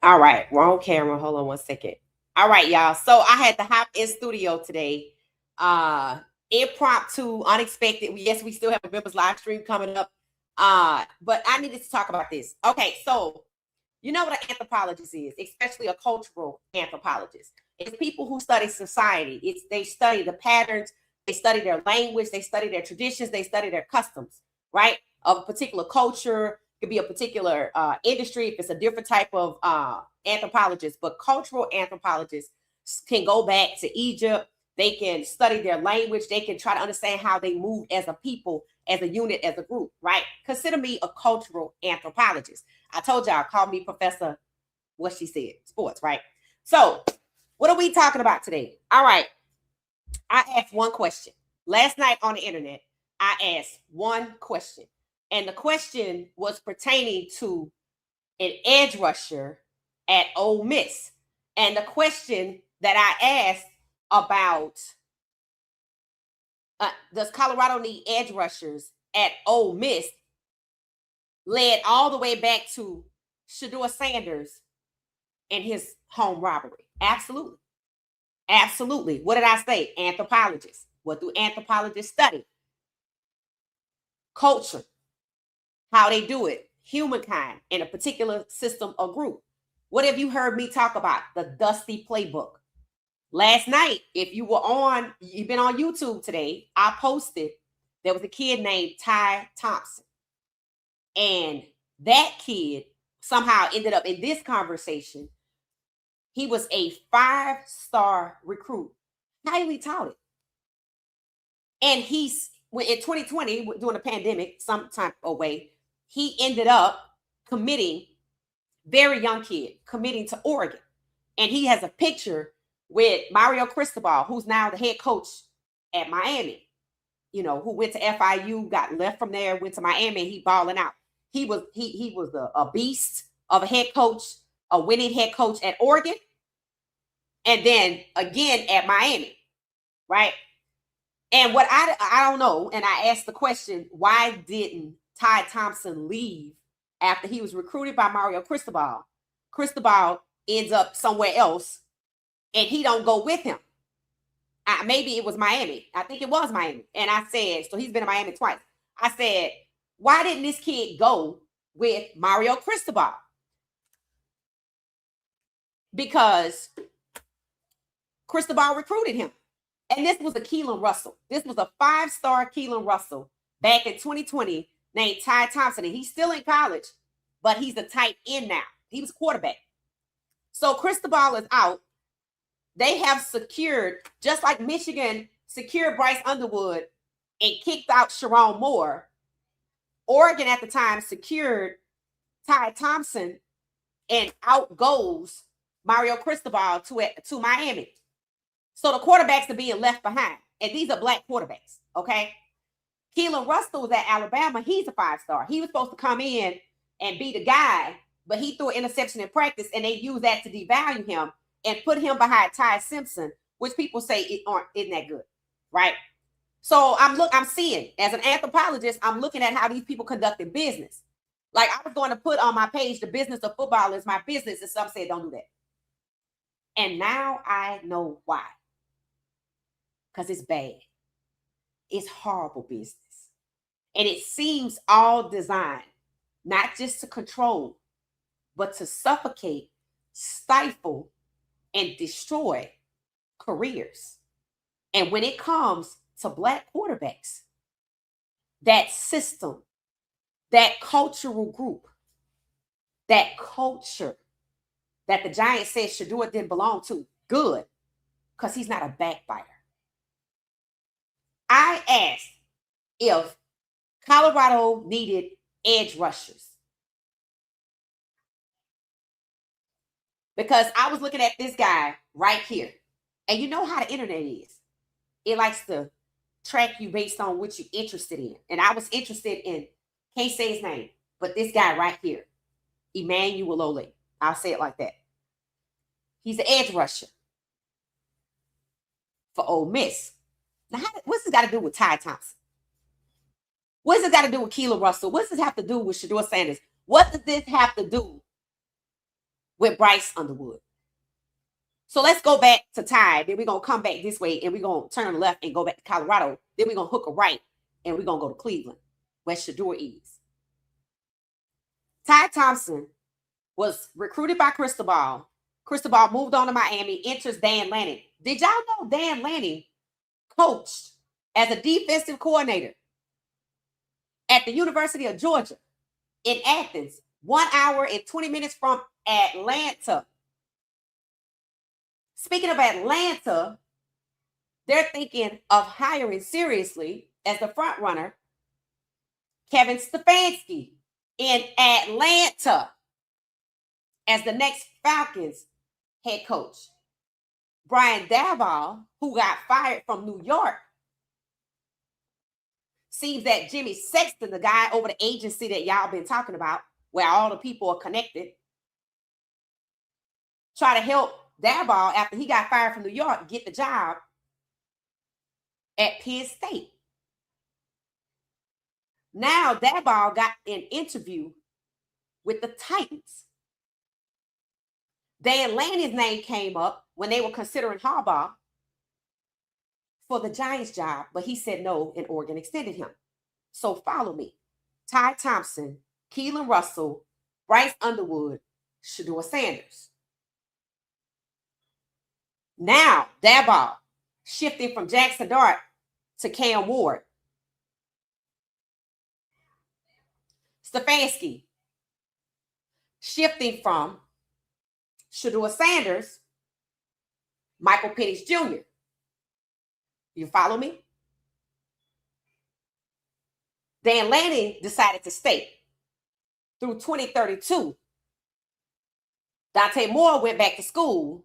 All right, wrong camera. Hold on one second. All right, y'all. So I had to hop in studio today. Uh Impromptu, unexpected. Yes, we still have a members live stream coming up. But I needed to talk about this. Okay, so you know what an anthropologist is, especially a cultural anthropologist. It's people who study society. They study the patterns, they study their language, they study their traditions, they study their customs, right? Of a particular culture, it could be a particular industry if it's a different type of anthropologist. But cultural anthropologists can go back to Egypt. They can study their language. They can try to understand how they move as a people, as a unit, as a group, right? Consider me a cultural anthropologist. I told y'all, call me Professor, what she said, sports, right? So, what are we talking about today? All right. I asked one question. Last night on the internet, I asked one question. And the question was pertaining to an edge rusher at Ole Miss. And the question that I asked about does Colorado need edge rushers at Ole Miss led all the way back to Shedeur Sanders and his home robbery. Absolutely. Absolutely. What did I say? Anthropologists. What do anthropologists study? Culture, how they do it, humankind in a particular system or group. What have you heard me talk about? The Dusty Playbook. Last night, if you've been on YouTube today, I posted there was a kid named Ty Thompson. And that kid somehow ended up in this conversation. He was a 5-star recruit, highly touted. And he's in 2020, during the pandemic, some type of way, he ended up committing, very young kid, committing to Oregon. And he has a picture with Mario Cristobal, who's now the head coach at Miami, who went to FIU, got left from there, went to Miami, and he balling out. He was a beast of a head coach, a winning head coach at Oregon, and then again at Miami, right? And what I don't know, and I asked the question, why didn't Ty Thompson leave after he was recruited by Mario Cristobal? Cristobal ends up somewhere else, and he don't go with him. Maybe it was Miami. I think it was Miami. And I said, so he's been in Miami twice. I said, why didn't this kid go with Mario Cristobal? Because Cristobal recruited him. And this was a Keelan Russell. This was a 5-star Keelan Russell back in 2020 named Ty Thompson. And he's still in college, but he's a tight end now. He was quarterback. So Cristobal is out. They have secured, just like Michigan secured Bryce Underwood and kicked out Sharon Moore, Oregon at the time secured Ty Thompson, and out goes Mario Cristobal to Miami. So the quarterbacks are being left behind. And these are black quarterbacks, okay? Keelan Russell was at Alabama. He's a 5-star. He was supposed to come in and be the guy, but he threw an interception in practice, and they used that to devalue him and put him behind Ty Simpson, which people say isn't that good, right? So I'm seeing, as an anthropologist, I'm looking at how these people conducted business. Like, I was going to put on my page, the business of football is my business, and some said don't do that. And now I know why. Because it's bad. It's horrible business. And it seems all designed, not just to control, but to suffocate, stifle, and destroy careers. And when it comes to black quarterbacks, that system, that cultural group, that culture that the Giants said Shedeur didn't belong to, good, because he's not a backbiter. I asked if Colorado needed edge rushers, because I was looking at this guy right here. And you know how the internet is. It likes to track you based on what you're interested in. And I was interested in, can't say his name, but this guy right here, Emmanuel Ole. I'll say it like that. He's an edge rusher for Ole Miss. Now, what's this got to do with Ty Thompson? What's this got to do with Keelan Russell? What does this have to do with Shedeur Sanders? What does this have to do with Bryce Underwood. So let's go back to Ty. Then we're going to come back this way and we're going to turn on the left and go back to Colorado. Then we're going to hook a right and we're going to go to Cleveland, where Shedeur is. Ty Thompson was recruited by Cristobal. Cristobal moved on to Miami, enters Dan Lanning. Did y'all know Dan Lanning coached as a defensive coordinator at the University of Georgia in Athens, 1 hour and 20 minutes from Atlanta? Speaking of Atlanta, they're thinking of hiring seriously as the front runner Kevin Stefanski in Atlanta as the next Falcons head coach. Brian Daboll, who got fired from New York, seems that Jimmy Sexton, the guy over the agency that y'all been talking about, where all the people are connected, try to help Daboll after he got fired from New York get the job at Penn State. Now Daboll got an interview with the Titans. Dan Lanning's name came up when they were considering Harbaugh for the Giants job, but he said no, and Oregon extended him. So follow me. Ty Thompson, Keelan Russell, Bryce Underwood, Shedeur Sanders. Now, Daboll shifting from Jackson Dart to Cam Ward. Stefanski shifting from Shedeur Sanders, Michael Penix Jr. You follow me? Dan Lanning decided to stay through 2032. Dante Moore went back to school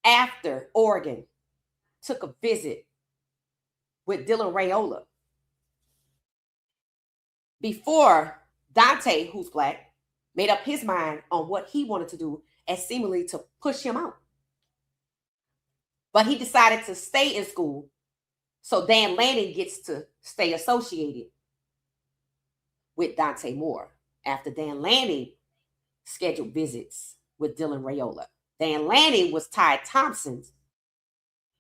after Oregon took a visit with Dylan Raiola. Before Dante, who's black, made up his mind on what he wanted to do as seemingly to push him out. But he decided to stay in school, so Dan Lanning gets to stay associated with Dante Moore after Dan Lanning scheduled visits with Dylan Raiola. Dan Lanning was Ty Thompson's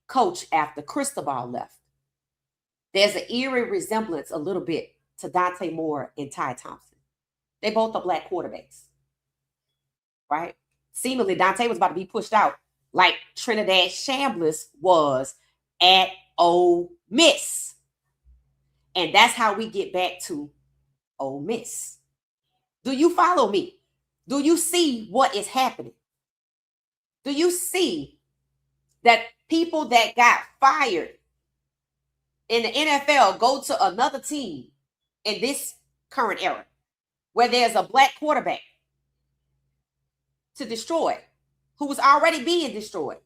coach after Cristobal left. There's an eerie resemblance a little bit to Dante Moore and Ty Thompson. They both are black quarterbacks, right? Seemingly, Dante was about to be pushed out like Trinidad Shambliss was at Ole Miss. And that's how we get back to Ole Miss. Do you follow me? Do you see what is happening? Do you see that people that got fired in the NFL go to another team in this current era where there's a black quarterback to destroy, who was already being destroyed?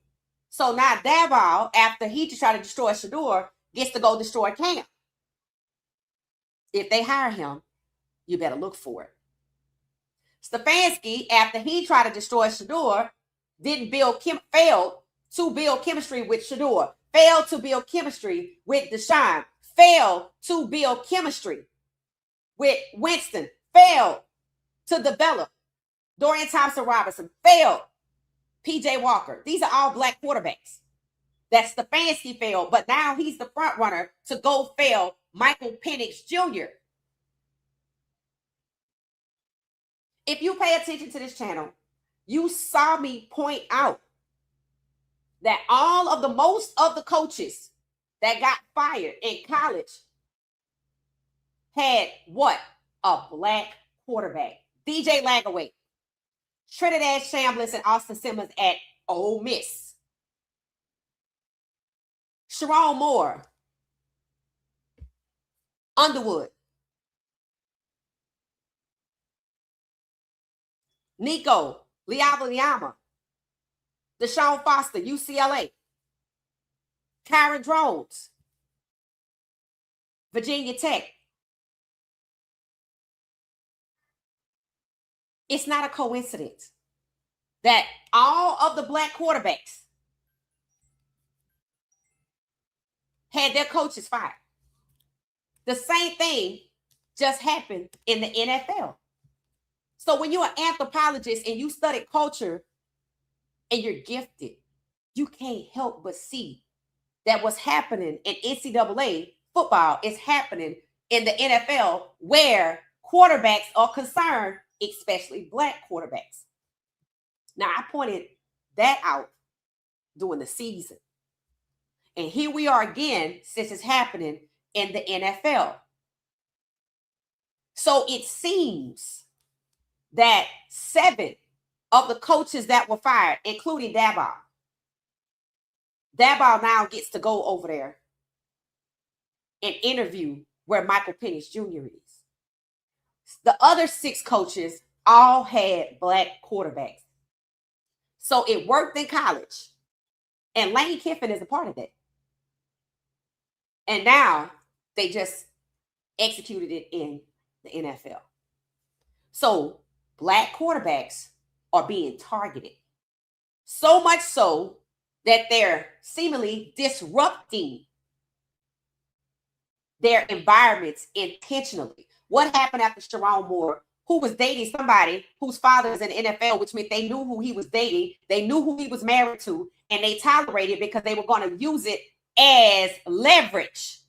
So now Daboll, after he just tried to destroy Shedeur, gets to go destroy Cam. If they hire him, you better look for it. Stefanski, after he tried to destroy Shedeur, failed to build chemistry with Shedeur, failed to build chemistry with Deshaun, failed to build chemistry with Winston, failed to develop Dorian Thompson-Robinson, failed PJ Walker. These are all black quarterbacks. That's Stefanski failed, but now he's the front runner to go fail Michael Penix Jr. If you pay attention to this channel, you saw me point out that most of the coaches that got fired in college had what? A black quarterback. DJ Lagaway, Trinidad Shambliss, and Austin Simmons at Ole Miss. Sharon Moore, Underwood, Nico Liama, Deshaun Foster, UCLA, Kyron Drones, Virginia Tech. It's not a coincidence that all of the black quarterbacks had their coaches fired. The same thing just happened in the NFL. So when you're an anthropologist and you study culture and you're gifted, you can't help but see that what's happening in NCAA football is happening in the NFL where quarterbacks are concerned, especially black quarterbacks. Now, I pointed that out during the season. And here we are again, since it's happening in the NFL. So it seems that 7 of the coaches that were fired, including Daboll now gets to go over there and interview where Michael Penix Jr. is. The other 6 coaches all had black quarterbacks. So it worked in college. And Lane Kiffin is a part of that. And now they just executed it in the NFL. So black quarterbacks are being targeted. So much so that they're seemingly disrupting their environments intentionally. What happened after Sharon Moore, who was dating somebody whose father is in the NFL, which meant they knew who he was dating, they knew who he was married to, and they tolerated it because they were going to use it as leverage.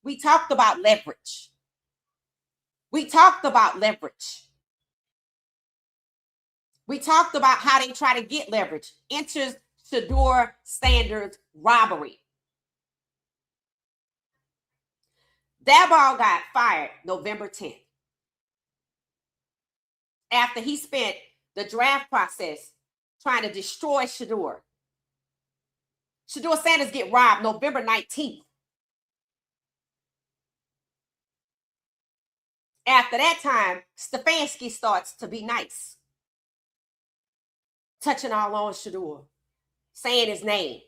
We talked about leverage. We talked about leverage. We talked about how they try to get leverage. Enters Shedeur Sanders robbery. Daboll got fired November 10th after he spent the draft process trying to destroy Shedeur. Shedeur Sanders get robbed November 19th. After that time, Stefanski starts to be nice, touching all on Shedeur, saying his name,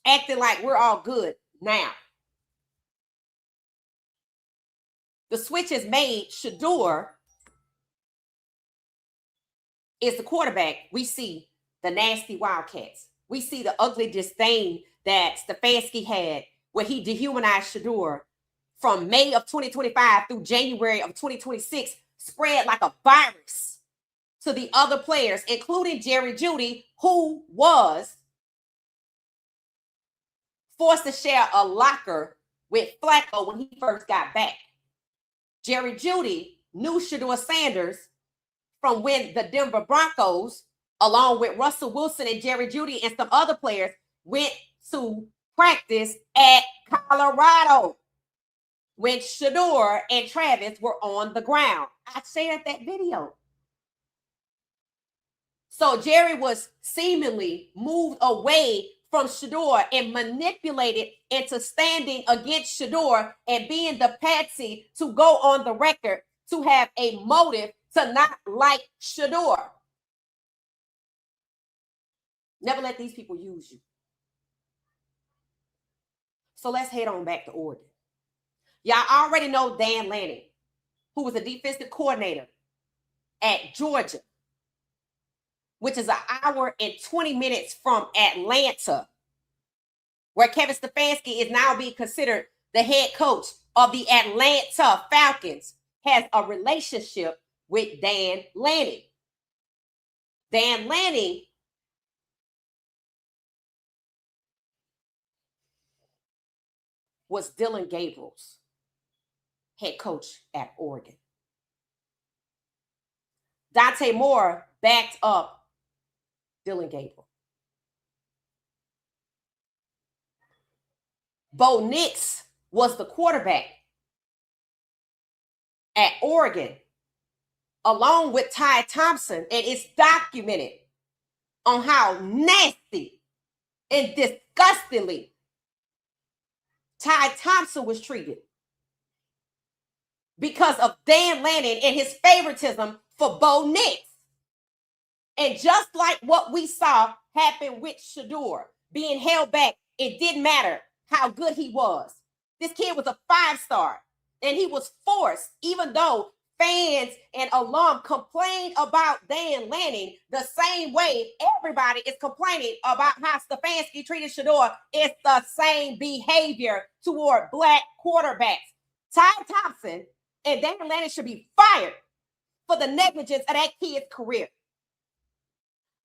acting like we're all good now. The switch is made. Shedeur is the quarterback. We see the nasty Wildcats. We see the ugly disdain that Stefanski had where he dehumanized Shedeur from May of 2025 through January of 2026, spread like a virus to the other players, including Jerry Jeudy, who was forced to share a locker with Flacco when he first got back. Jerry Jeudy knew Shedeur Sanders from when the Denver Broncos, along with Russell Wilson and Jerry Jeudy and some other players, went to practice at Colorado when Shedeur and Travis were on the ground. I shared that video. So Jerry was seemingly moved away from Shedeur and manipulated into standing against Shedeur and being the patsy to go on the record to have a motive to not like Shedeur. Never let these people use you. So let's head on back to Oregon. Y'all already know Dan Lanning, who was a defensive coordinator at Georgia, which is an hour and 20 minutes from Atlanta, where Kevin Stefanski is now being considered the head coach of the Atlanta Falcons, has a relationship with Dan Lanning. Dan Lanning was Dylan Gabriel's head coach at Oregon. Dante Moore backed up Dylan Gabriel. Bo Nix was the quarterback at Oregon, along with Ty Thompson, and it's documented on how nasty and disgustingly Ty Thompson was treated because of Dan Lanning and his favoritism for Bo Nix. And just like what we saw happen with Shedeur being held back, it didn't matter how good he was. This kid was a 5-star, and he was forced, even though fans and alum complained about Dan Lanning the same way everybody is complaining about how Stefanski treated Shedeur. It's the same behavior toward black quarterbacks. Ty Thompson and Dan Lanning should be fired for the negligence of that kid's career.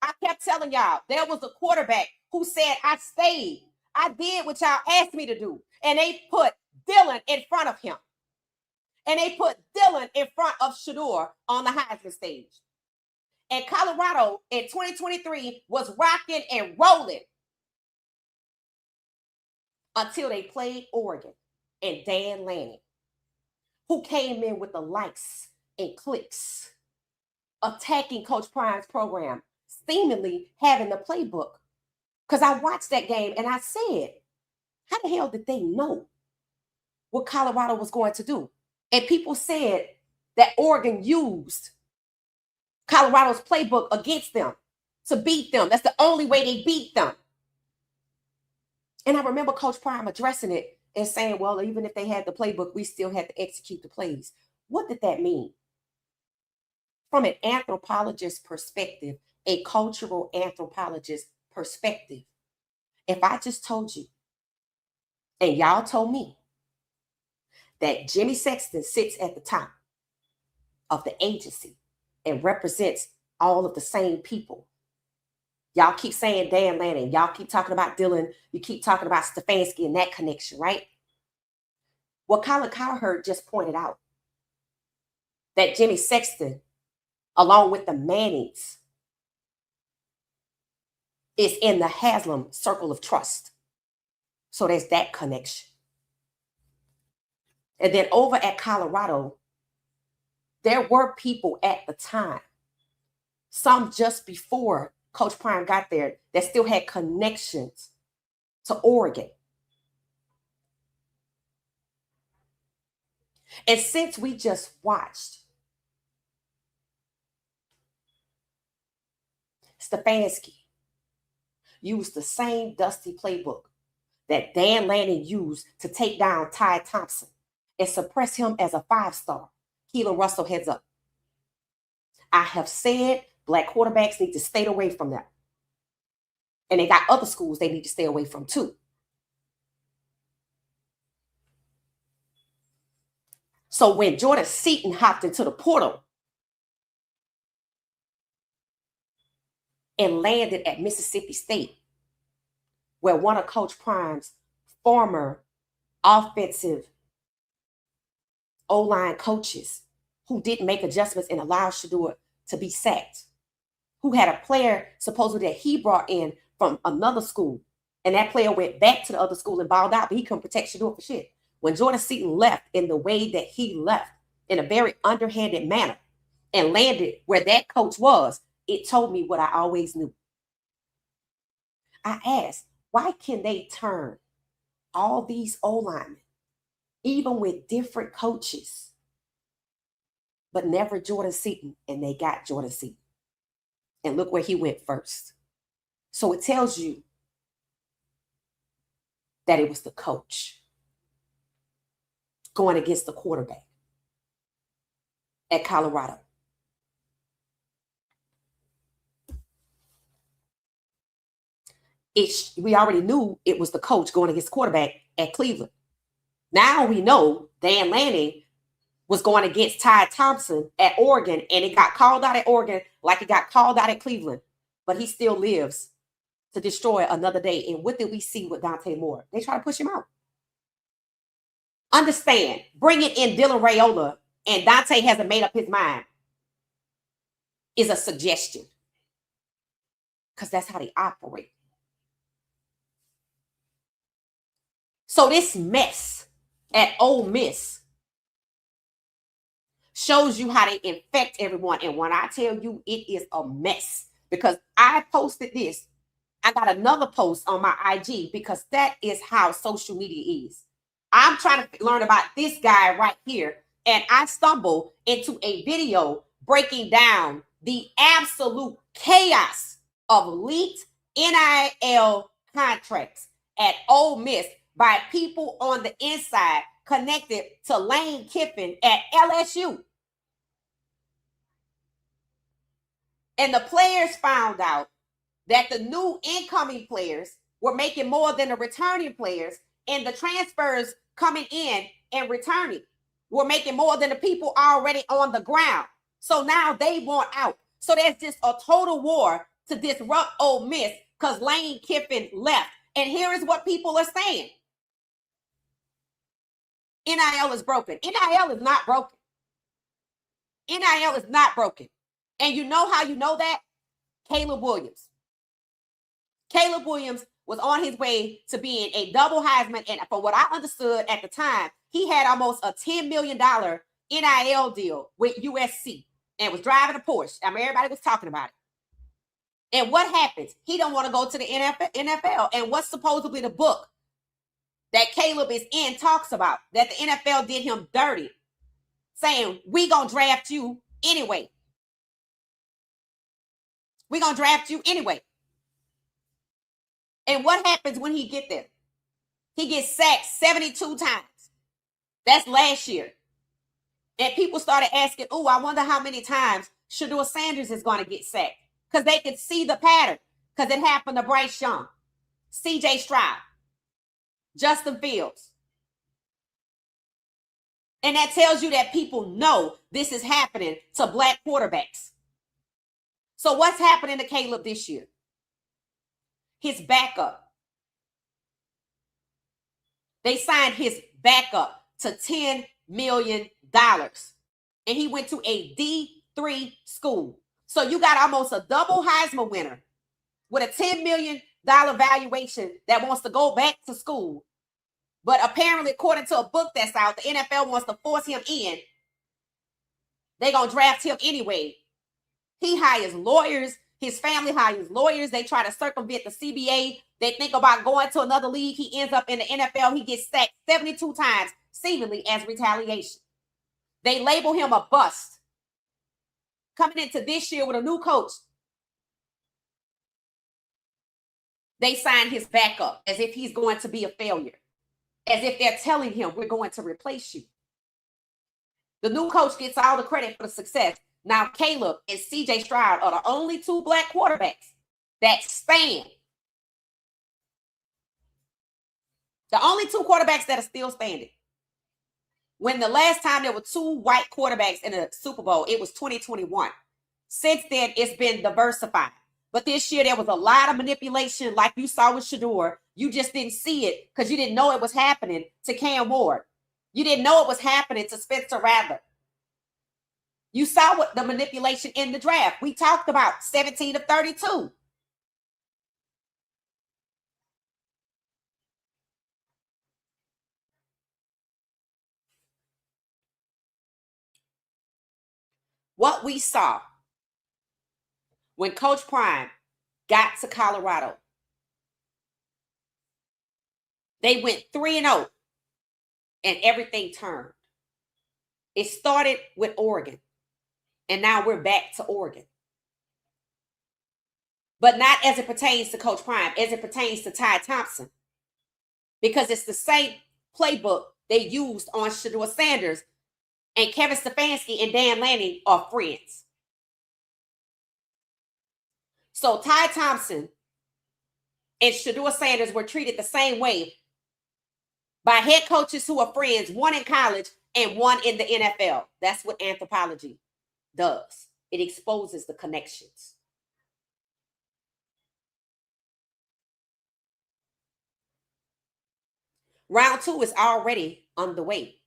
I kept telling y'all, there was a quarterback who said, I stayed. I did what y'all asked me to do. And they put Dylan in front of him. And they put Dylan in front of Shedeur on the Heisman stage. And Colorado in 2023 was rocking and rolling until they played Oregon and Dan Lanning, who came in with the likes and clicks, attacking Coach Prime's program, seemingly having the playbook. Because I watched that game and I said, how the hell did they know what Colorado was going to do? And people said that Oregon used Colorado's playbook against them to beat them. That's the only way they beat them. And I remember Coach Prime addressing it and saying, well, even if they had the playbook, we still had to execute the plays. What did that mean? From an anthropologist perspective, a cultural anthropologist perspective, if I just told you and y'all told me that Jimmy Sexton sits at the top of the agency and represents all of the same people. Y'all keep saying Dan Lanning. Y'all keep talking about Dylan. You keep talking about Stefanski and that connection, right? Well, Colin Cowherd just pointed out that Jimmy Sexton, along with the Mannings, is in the Haslam circle of trust. So there's that connection. And then over at Colorado, there were people at the time, some just before Coach Prime got there, that still had connections to Oregon. And since we just watched Stefanski use the same dusty playbook that Dan Lanning used to take down Ty Thompson and suppress him as a 5-star, Keelan Russell heads up. I have said Black quarterbacks need to stay away from that. And they got other schools they need to stay away from too. So when Jordan Seaton hopped into the portal and landed at Mississippi State, where one of Coach Prime's former offensive O-line coaches who didn't make adjustments and allowed Shedeur to be sacked, who had a player supposedly that he brought in from another school, and that player went back to the other school and balled out, but he couldn't protect Shedeur for shit. When Jordan Seaton left in the way that he left, in a very underhanded manner, and landed where that coach was, it told me what I always knew. I asked, why can they turn all these O-linemen, even with different coaches, but never Jordan Seaton, and they got Jordan Seaton? And look where he went first. So it tells you that it was the coach going against the quarterback at Colorado. We already knew it was the coach going against the quarterback at Cleveland. Now we know Dan Lanning was going against Ty Thompson at Oregon, and it got called out at Oregon like it got called out at Cleveland, but he still lives to destroy another day. And what did we see with Dante Moore? They try to push him out. Understand, bringing in Dylan Raiola and Dante hasn't made up his mind is a suggestion, because that's how they operate. So this mess at Ole Miss shows you how they infect everyone. And when I tell you it is a mess, because I posted this, I got another post on my IG, because that is how social media is. I'm trying to learn about this guy right here, and I stumble into a video breaking down the absolute chaos of leaked NIL contracts at Ole Miss by people on the inside connected to Lane Kiffin at LSU. And the players found out that the new incoming players were making more than the returning players, and the transfers coming in and returning were making more than the people already on the ground. So now they want out. So there's just a total war to disrupt Ole Miss because Lane Kiffin left. And here is what people are saying. NIL is broken. NIL is not broken. NIL is not broken. And you know how you know that? Caleb Williams. Caleb Williams was on his way to being a double Heisman. And for what I understood at the time, he had almost a $10 million NIL deal with USC and was driving a Porsche. I mean, everybody was talking about it. And what happens? He don't want to go to the NFL. And what's supposedly the book that Caleb is in talks about that the NFL did him dirty, saying, we going to draft you anyway. We're going to draft you anyway. And what happens when he get there? He gets sacked 72 times. That's last year. And people started asking, oh, I wonder how many times Shedeur Sanders is going to get sacked. Because they could see the pattern. Because it happened to Bryce Young, C.J. Stroud, Justin Fields. And that tells you that people know this is happening to black quarterbacks. So what's happening to Caleb this year? His backup. They signed his backup to $10 million. And he went to a D3 school. So you got almost a double Heisman winner with a $10 million valuation that wants to go back to school. But apparently, according to a book that's out, the NFL wants to force him in. They're going to draft him anyway. He hires lawyers. His family hires lawyers. They try to circumvent the CBA. They think about going to another league. He ends up in the NFL. He gets sacked 72 times, seemingly as retaliation. They label him a bust. Coming into this year with a new coach, they sign his backup as if he's going to be a failure. As if they're telling him, we're going to replace you. The new coach gets all the credit for the success. Now, Caleb and C.J. Stroud are the only two black quarterbacks that stand. The only two quarterbacks that are still standing. When the last time there were two white quarterbacks in a Super Bowl, it was 2021. Since then, it's been diversified. But this year, there was a lot of manipulation like you saw with Shedeur. You just didn't see it because you didn't know it was happening to Cam Ward. You didn't know it was happening to Spencer Rattler. You saw what the manipulation in the draft. We talked about 17 of 32. What we saw when Coach Prime got to Colorado, they went 3-0 and everything turned. It started with Oregon, and now we're back to Oregon. But not as it pertains to Coach Prime, as it pertains to Ty Thompson, because it's the same playbook they used on Shedeur Sanders, and Kevin Stefanski and Dan Lanning are friends. So Ty Thompson and Shedeur Sanders were treated the same way by head coaches who are friends, one in college and one in the NFL. That's what anthropology does. It exposes the connections. Round 2 is already underway,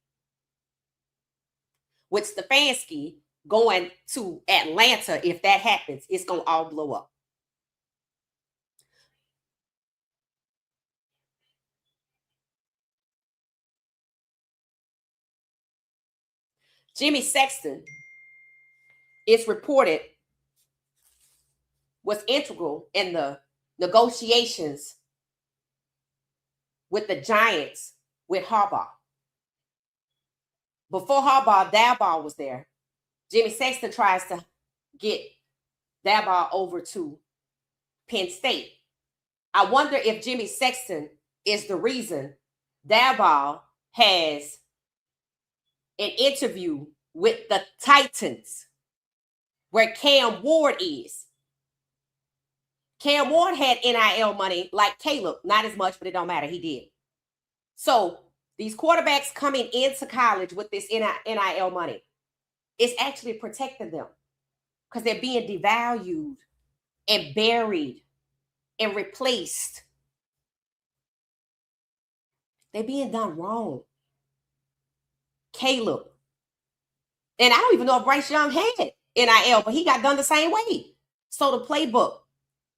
with Stefanski going to Atlanta. If that happens, it's going to all blow up. Jimmy Sexton, it's reported, was integral in the negotiations with the Giants with Harbaugh. Before Harbaugh, Daboll was there. Jimmy Sexton tries to get Daboll over to Penn State. I wonder if Jimmy Sexton is the reason Daboll has an interview with the Titans, where Cam Ward is. Cam Ward had NIL money like Caleb, not as much, but it don't matter. He did. So these quarterbacks coming into college with this NIL money, It's actually protecting them because they're being devalued and buried and replaced. They're being done wrong. Caleb. And I don't even know if Bryce Young had NIL, but he got done the same way. So the playbook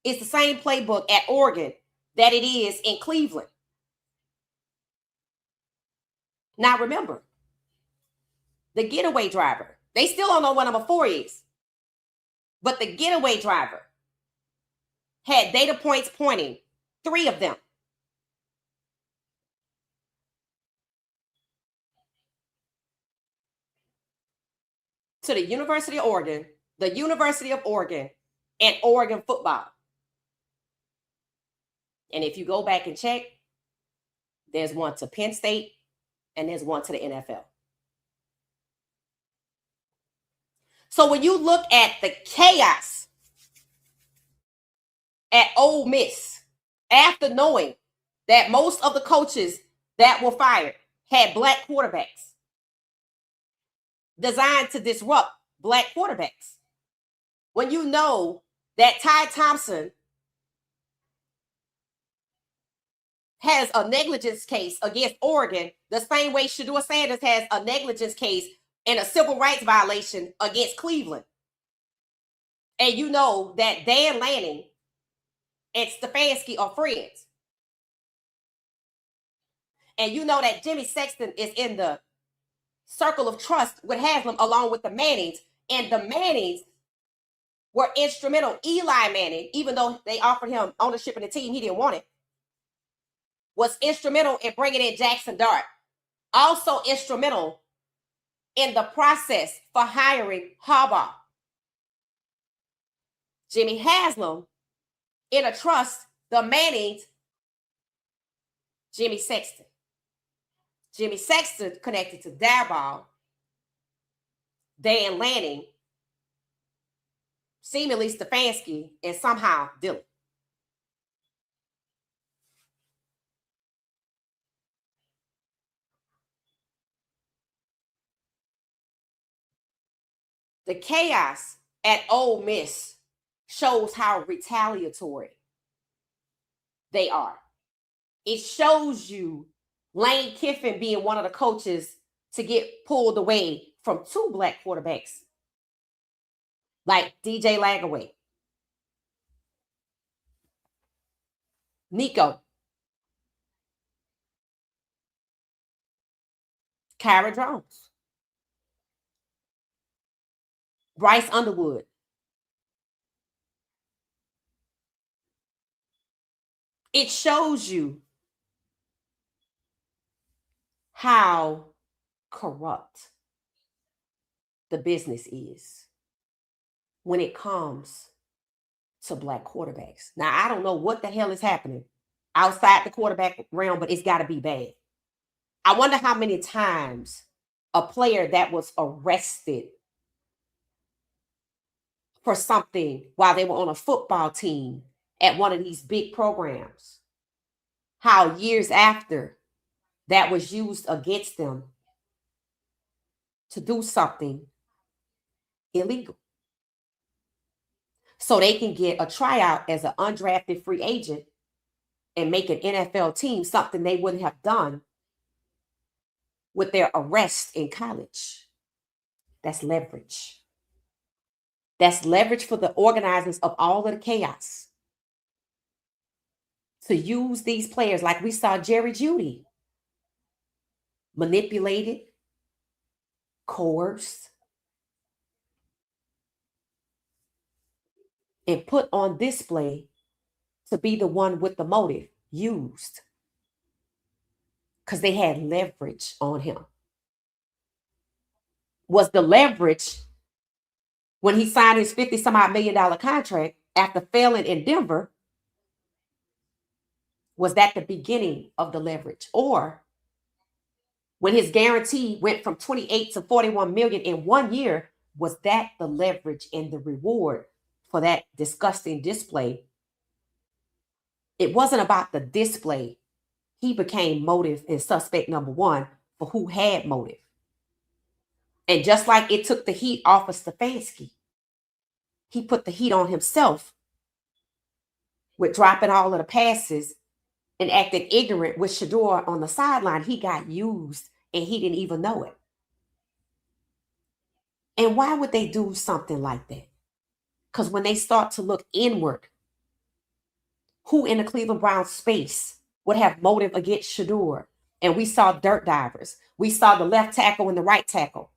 is the same playbook at Oregon that it is in Cleveland. Now remember, the getaway driver, they still don't know what number 4 is, but the getaway driver had data points pointing, 3 of them. To the University of Oregon, and Oregon football. And if you go back and check, there's one to Penn State and there's one to the NFL. So when you look at the chaos at Ole Miss, after knowing that most of the coaches that were fired had black quarterbacks designed to disrupt black quarterbacks, when you know that Ty Thompson has a negligence case against Oregon the same way Shedeur Sanders has a negligence case and a civil rights violation against Cleveland, and you know that Dan Lanning and Stefanski are friends, and you know that Jimmy Sexton is in the circle of trust with Haslam along with the Mannings, and the Mannings were instrumental. Eli Manning, even though they offered him ownership in the team, he didn't want it, was instrumental in bringing in Jackson Dart. Also instrumental in the process for hiring Harbaugh. Jimmy Haslam, in a trust, the Mannings, Jimmy Sexton. Jimmy Sexton connected to Daboll, Dan Lanning, seemingly Stefanski, and somehow Dillon. The chaos at Ole Miss shows how retaliatory they are. It shows you Lane Kiffin being one of the coaches to get pulled away from 2 black quarterbacks, like DJ Lagaway, Nico, Kyra Jones, Bryce Underwood. It shows you how corrupt the business is when it comes to black quarterbacks. Now, I don't know what the hell is happening outside the quarterback realm, but it's got to be bad. I wonder how many times a player that was arrested for something while they were on a football team at one of these big programs, how years after that was used against them to do something illegal, so they can get a tryout as an undrafted free agent and make an NFL team, something they wouldn't have done with their arrest in college. That's leverage. That's leverage for the organizers of all of the chaos to use these players, like we saw Jerry Jeudy, manipulated, coerced, and put on display to be the one with the motive used because they had leverage on him. Was the leverage when he signed his $50-some-odd million contract after failing in Denver? Was that the beginning of the leverage? Or when his guarantee went from 28 to 41 million in 1 year, was that the leverage and the reward for that disgusting display? It wasn't about the display. He became motive and suspect number 1 for who had motive. And just like it took the heat off of Stefanski, he put the heat on himself with dropping all of the passes and acting ignorant with Shedeur on the sideline. He got used and he didn't even know it. And why would they do something like that? Because when they start to look inward, who in the Cleveland Browns space would have motive against Shedeur? And we saw dirt divers. We saw the left tackle and the right tackle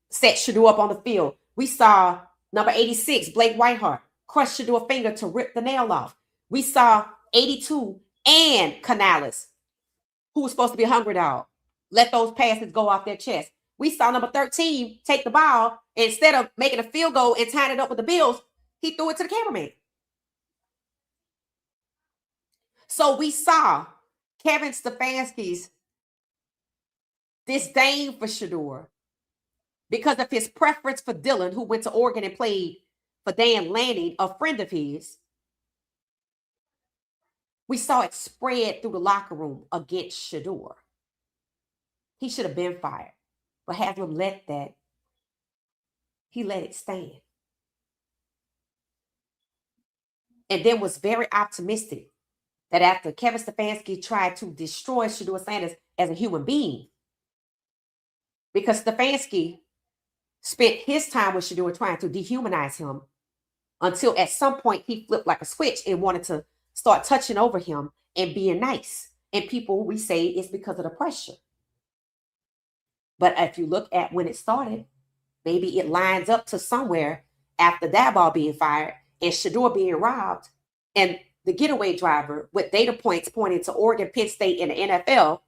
set Shedeur up on the field. We saw number 86, Blake Whiteheart, crush Shedeur finger to rip the nail off. We saw 82 and Canales, who was supposed to be a hungry dog, let those passes go off their chest. We saw number 13 take the ball. Instead of making a field goal and tying it up with the Bills, he threw it to the cameraman. So we saw Kevin Stefanski's disdain for Shedeur because of his preference for Dylan, who went to Oregon and played for Dan Lanning, a friend of his. We saw it spread through the locker room against Shedeur. He should have been fired, but Haslam let that. He let it stand. And then was very optimistic that after Kevin Stefanski tried to destroy Shedeur Sanders as a human being, because Stefanski spent his time with Shedeur trying to dehumanize him until at some point he flipped like a switch and wanted to start touching over him and being nice. And people, we say it's because of the pressure. But if you look at when it started, maybe it lines up to somewhere after Daboll being fired and Shedeur being robbed and the getaway driver with data points pointing to Oregon, Penn State, and the NFL.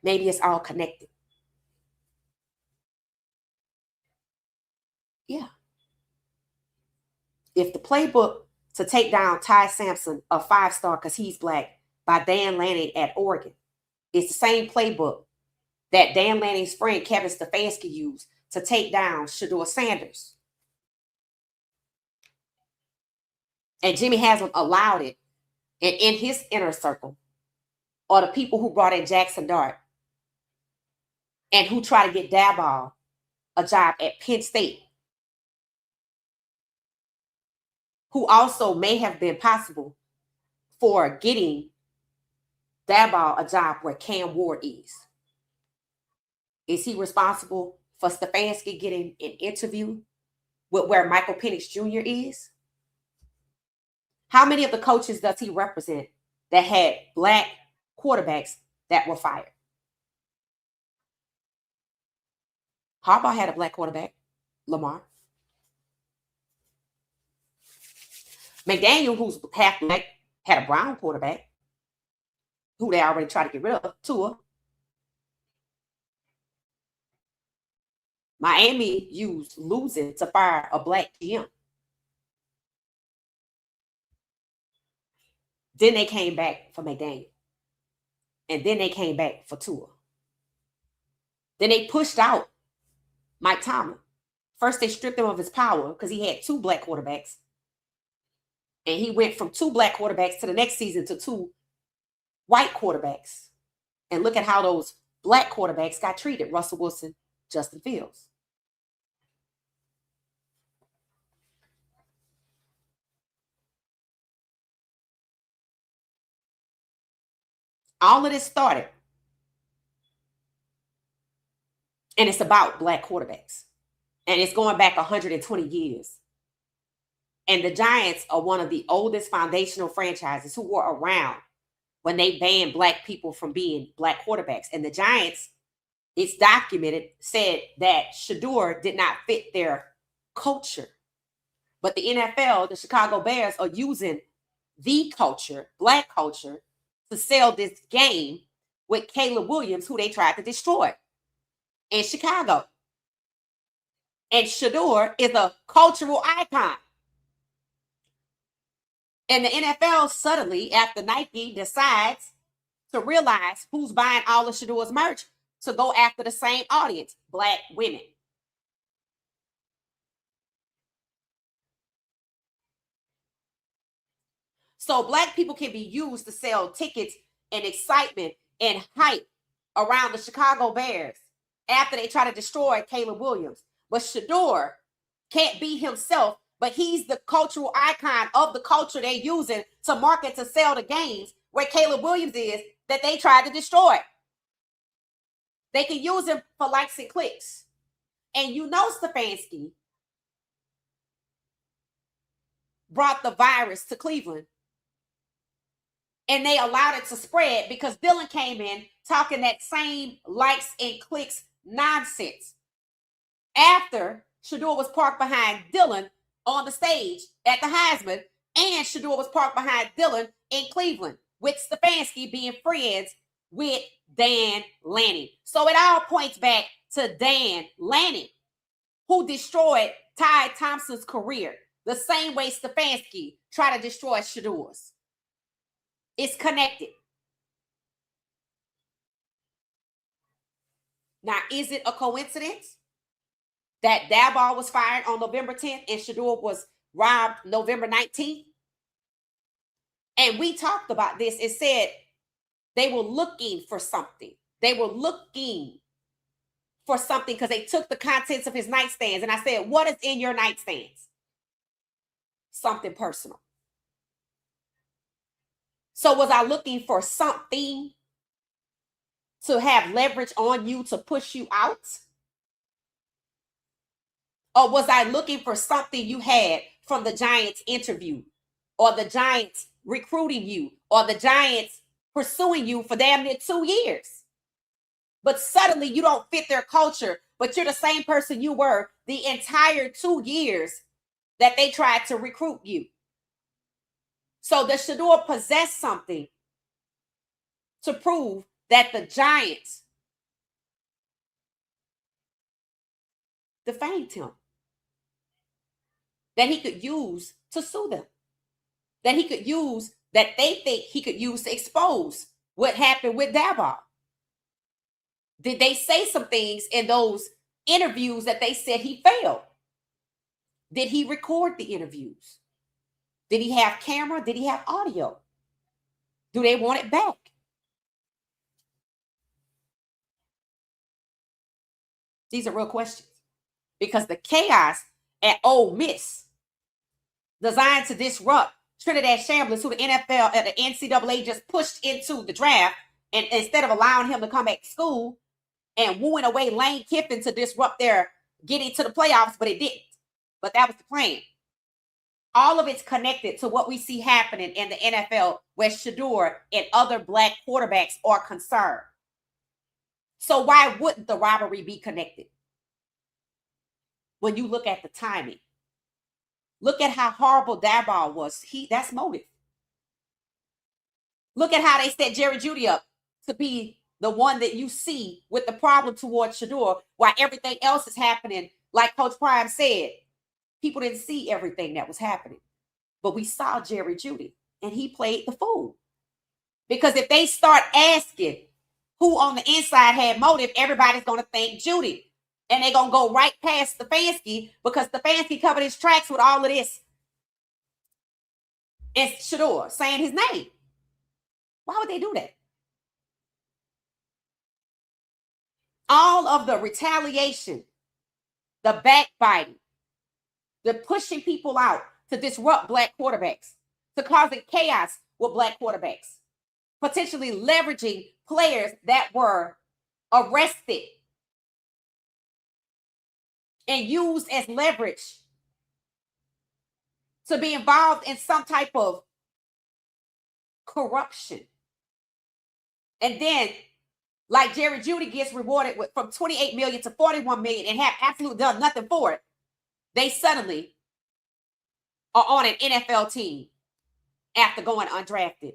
Maybe it's all connected. Yeah. If the playbook to take down Ty Sampson, a 5-star because he's black, by Dan Lanning at Oregon, it's the same playbook that Dan Lanning's friend Kevin Stefanski used to take down Shedeur Sanders. And Jimmy Haslam allowed it. And in his inner circle are the people who brought in Jackson Dart and who tried to get Daboll a job at Penn State, who also may have been possible for getting Daboll a job where Cam Ward is. Is he responsible for Stefanski getting an interview with where Michael Penix Jr. is? How many of the coaches does he represent that had black quarterbacks that were fired? Harbaugh had a black quarterback, Lamar. McDaniel, who's half black, had a brown quarterback, who they already tried to get rid of, Tua. Miami used losing to fire a black GM. Then they came back for McDaniel. And then they came back for Tua. Then they pushed out Mike Tomlin. First, they stripped him of his power because he had 2 black quarterbacks. And he went from 2 black quarterbacks to the next season to 2 white quarterbacks. And look at how those black quarterbacks got treated. Russell Wilson, Justin Fields. All of this started. And it's about black quarterbacks. And it's going back 120 years. And the Giants are one of the oldest foundational franchises who were around when they banned black people from being black quarterbacks. And the Giants, it's documented, said that Shedeur did not fit their culture. But the NFL, the Chicago Bears, are using the culture, black culture, to sell this game with Caleb Williams, who they tried to destroy in Chicago. And Shedeur is a cultural icon. And the NFL suddenly, after Nike decides to realize who's buying all of Shedeur's merch, to go after the same audience, black women. So black people can be used to sell tickets and excitement and hype around the Chicago Bears after they try to destroy Caleb Williams. But Shedeur can't be himself, but he's the cultural icon of the culture they're using to market to sell the games where Caleb Williams is that they tried to destroy. They can use him for likes and clicks. And you know Stefanski brought the virus to Cleveland. And they allowed it to spread because Dylan came in talking that same likes and clicks nonsense. After Shedeur was parked behind Dylan on the stage at the Heisman, and Shedeur was parked behind Dylan in Cleveland, with Stefanski being friends with Dan Lanning. So it all points back to Dan Lanning, who destroyed Ty Thompson's career the same way Stefanski tried to destroy Shedeur's. It's connected. Now, is it a coincidence that Daboll was fired on November 10th and Shedeur was robbed November 19th? And we talked about this. It said they were looking for something. They were looking for something because they took the contents of his nightstands. And I said, what is in your nightstands? Something personal. So was I looking for something to have leverage on you to push you out? Or was I looking for something you had from the Giants interview, or the Giants recruiting you, or the Giants pursuing you for damn near 2 years? But suddenly you don't fit their culture, but you're the same person you were the entire 2 years that they tried to recruit you. So does Shedeur possess something to prove that the Giants defamed him, that he could use to sue them, that he could use, that they think he could use to expose what happened with Daboll? Did they say some things in those interviews that they said he failed? Did he record the interviews? Did he have camera? Did he have audio? Do they want it back? These are real questions. Because the chaos at Ole Miss, designed to disrupt Trinidad Shamblers, who the NFL and the NCAA just pushed into the draft, and instead of allowing him to come back to school and wooing away Lane Kiffin to disrupt their getting to the playoffs, but it didn't. But that was the plan. All of it's connected to what we see happening in the NFL where Shedeur and other black quarterbacks are concerned. So why wouldn't the rivalry be connected? When you look at the timing, look at how horrible Daboll was. That's motive. Look at how they set Jerry Jeudy up to be the one that you see with the problem towards Shedeur, while everything else is happening. Like Coach Prime said, people didn't see everything that was happening, but we saw Jerry Jeudy, and he played the fool. Because if they start asking who on the inside had motive, everybody's going to think Jeudy. And they're going to go right past Stefanski because Stefanski covered his tracks with all of this. And Shedeur saying his name. Why would they do that? All of the retaliation, the backbiting, the pushing people out to disrupt black quarterbacks, to causing chaos with black quarterbacks, potentially leveraging players that were arrested and used as leverage to be involved in some type of corruption. And then, like Jerry Jeudy gets rewarded with from $28 million to $41 million and have absolutely done nothing for it, they suddenly are on an NFL team after going undrafted,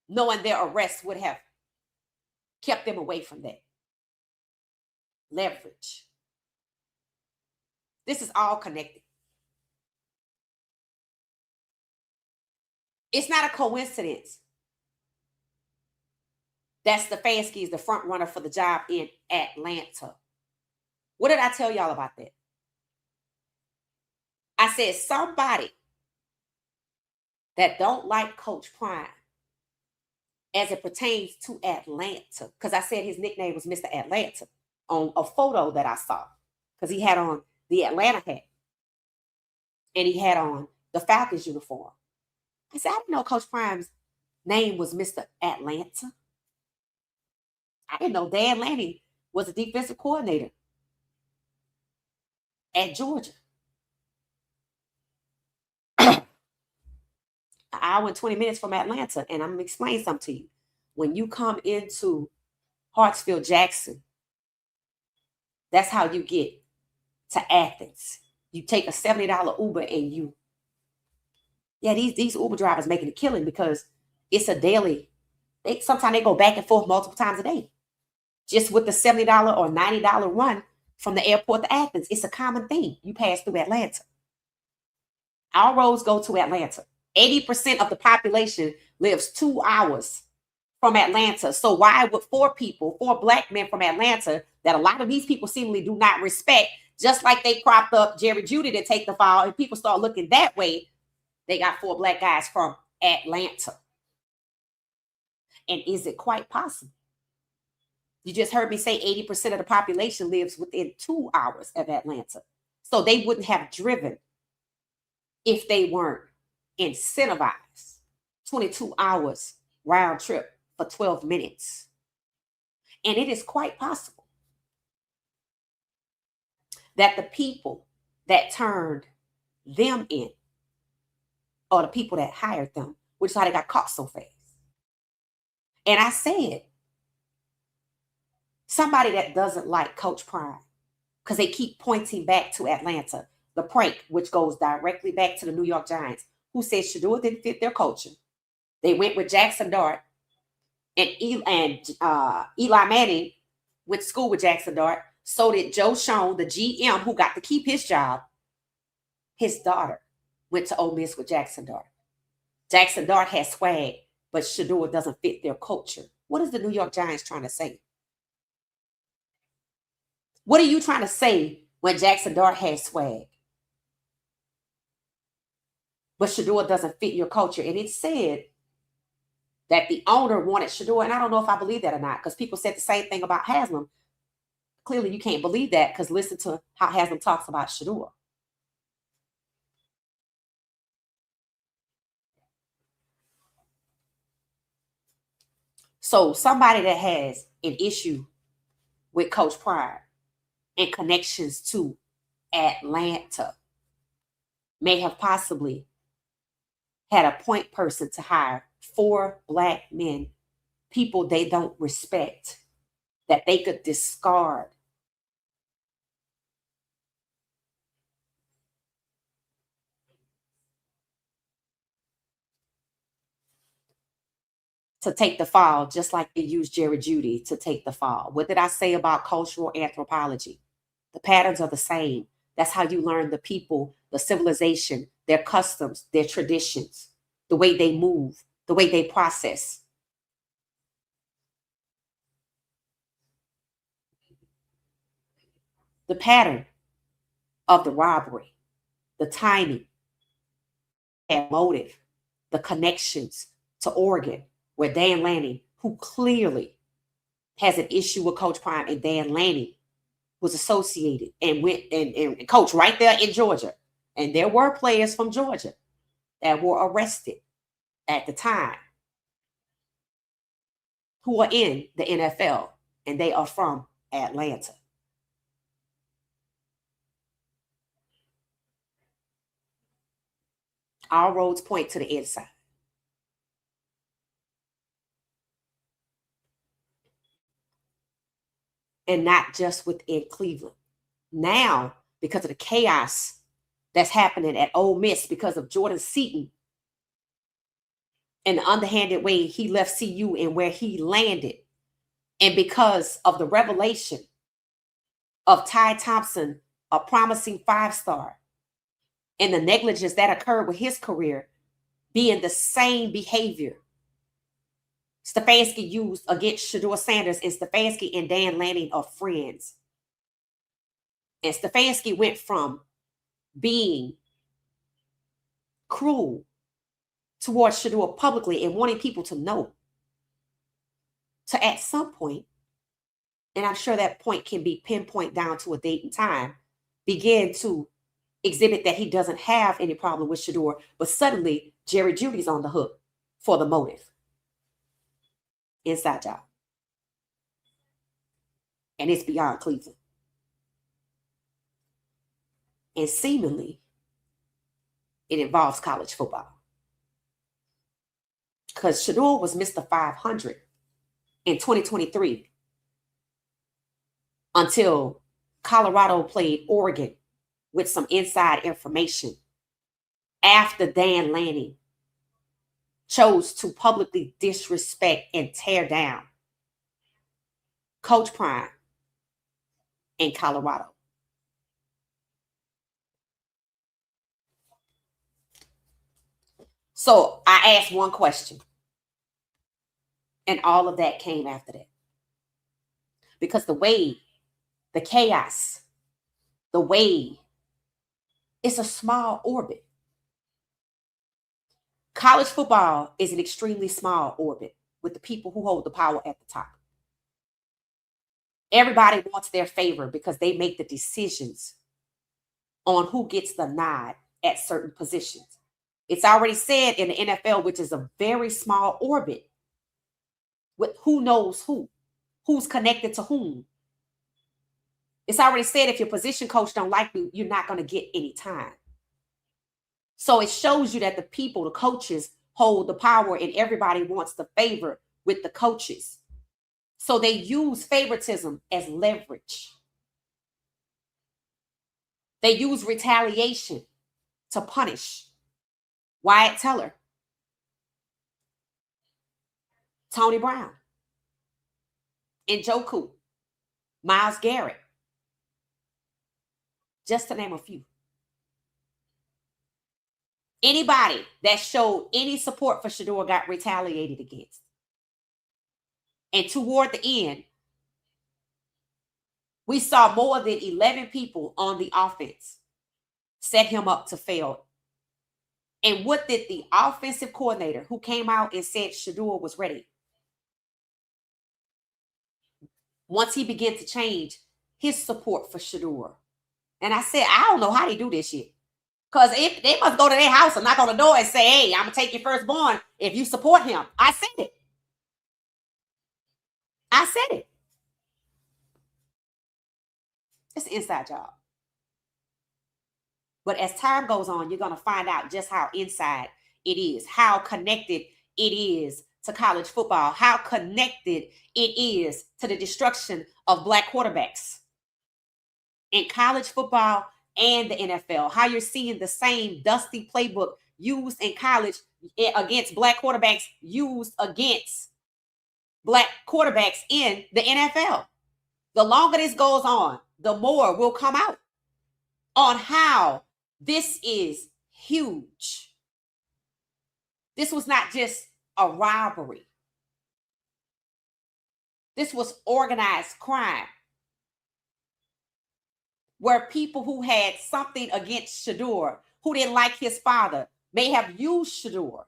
knowing their arrest would have kept them away from that. Leverage. This is all connected. It's not a coincidence that Stefanski is the front runner for the job in Atlanta. What did I tell y'all about that? I said somebody that don't like Coach Prime as it pertains to Atlanta, because I said his nickname was Mr. Atlanta on a photo that I saw, because he had on the Atlanta hat and he had on the Falcons uniform. I said, I didn't know Coach Prime's name was Mr. Atlanta. I didn't know Dan Lanning was a defensive coordinator at Georgia. An hour and 20 minutes from Atlanta. And I'm going to explain something to you. When you come into Hartsfield Jackson, that's how you get to Athens. You take a $70 Uber and these Uber drivers making a killing because it's a daily. Sometimes they go back and forth multiple times a day. Just with the $70 or $90 run from the airport to Athens, it's a common thing. You pass through Atlanta. Our roads go to Atlanta. 80% of the population lives 2 hours from Atlanta. So why would four Black men from Atlanta that a lot of these people seemingly do not respect, just like they propped up Jerry Judy to take the fall and people start looking that way, they got 4 Black guys from Atlanta. And is it quite possible? You just heard me say 80% of the population lives within 2 hours of Atlanta. So they wouldn't have driven if they weren't incentivized. 22 hours round trip for 12 minutes. And it is quite possible that the people that turned them in are the people that hired them, which is how they got caught so fast. And I said, somebody that doesn't like Coach Prime, because they keep pointing back to Atlanta, the prank, which goes directly back to the New York Giants, who said Shedeur didn't fit their culture. They went with Jackson Dart, and Eli Manning went to school with Jackson Dart. So did Joe Schoen, the GM, who got to keep his job. His daughter went to Ole Miss with Jackson Dart. Jackson Dart has swag, but Shedeur doesn't fit their culture. What is the New York Giants trying to say? What are you trying to say when Jackson Dart has swag, but Shedeur doesn't fit your culture? And it said that the owner wanted Shedeur, and I don't know if I believe that or not, because people said the same thing about Haslam. Clearly, you can't believe that, because listen to how Haslam talks about Shedeur. So somebody that has an issue with Coach Prime and connections to Atlanta may have possibly had a point person to hire 4 Black men, people they don't respect, that they could discard. To take the fall, just like they used Jerry Judy to take the fall. What did I say about cultural anthropology? The patterns are the same. That's how you learn the people, the civilization, their customs, their traditions, the way they move, the way they process. The pattern of the robbery, the timing, and motive, the connections to Oregon, where Dan Lanning, who clearly has an issue with Coach Prime, and Dan Lanning was associated and went and coached right there in Georgia. And there were players from Georgia that were arrested at the time who are in the NFL, and they are from Atlanta. All roads point to the inside. And not just within Cleveland. Now, because of the chaos that's happening at Ole Miss because of Jordan Seaton and the underhanded way he left CU and where he landed, and because of the revelation of Ty Thompson, a promising 5-star, and the negligence that occurred with his career being the same behavior Stefanski used against Shedeur Sanders, and Stefanski and Dan Lanning are friends. And Stefanski went from being cruel towards Shedeur publicly and wanting people to know to at some point, and I'm sure that point can be pinpointed down to a date and time, begin to exhibit that he doesn't have any problem with Shedeur, but suddenly Jerry Judy's on the hook for the motive. Inside job. And it's beyond Cleveland. And seemingly, it involves college football. Because Shedeur was Mr. 500 in 2023 until Colorado played Oregon with some inside information after Dan Lanning chose to publicly disrespect and tear down Coach Prime in Colorado. So I asked one question, and all of that came after that. Because the way, the chaos, the way, it's a small orbit. College football is an extremely small orbit with the people who hold the power at the top. Everybody wants their favor because they make the decisions on who gets the nod at certain positions. It's already said in the NFL, which is a very small orbit, with who knows who, who's connected to whom. It's already said if your position coach don't like you, you're not going to get any time. So it shows you that the people, the coaches, hold the power and everybody wants the favor with the coaches. So they use favoritism as leverage. They use retaliation to punish Wyatt Teller, Tony Brown, Njoku, Myles Garrett, just to name a few. Anybody that showed any support for Shedeur got retaliated against. And toward the end, we saw more than 11 people on the offense set him up to fail. And what did the offensive coordinator who came out and said Shedeur was ready? Once he began to change his support for Shedeur. And I said, I don't know how they do this shit. Because if they must go to their house and knock on the door and say, hey, I'm going to take your firstborn if you support him. I said it. I said it. It's an inside job. But as time goes on, you're going to find out just how inside it is, how connected it is to college football, how connected it is to the destruction of Black quarterbacks in college football and the NFL, how you're seeing the same dusty playbook used in college against Black quarterbacks, used against Black quarterbacks in the NFL. The longer this goes on, the more will come out on how this is huge. This was not just a robbery. This was organized crime, where people who had something against Shedeur, who didn't like his father, may have used Shedeur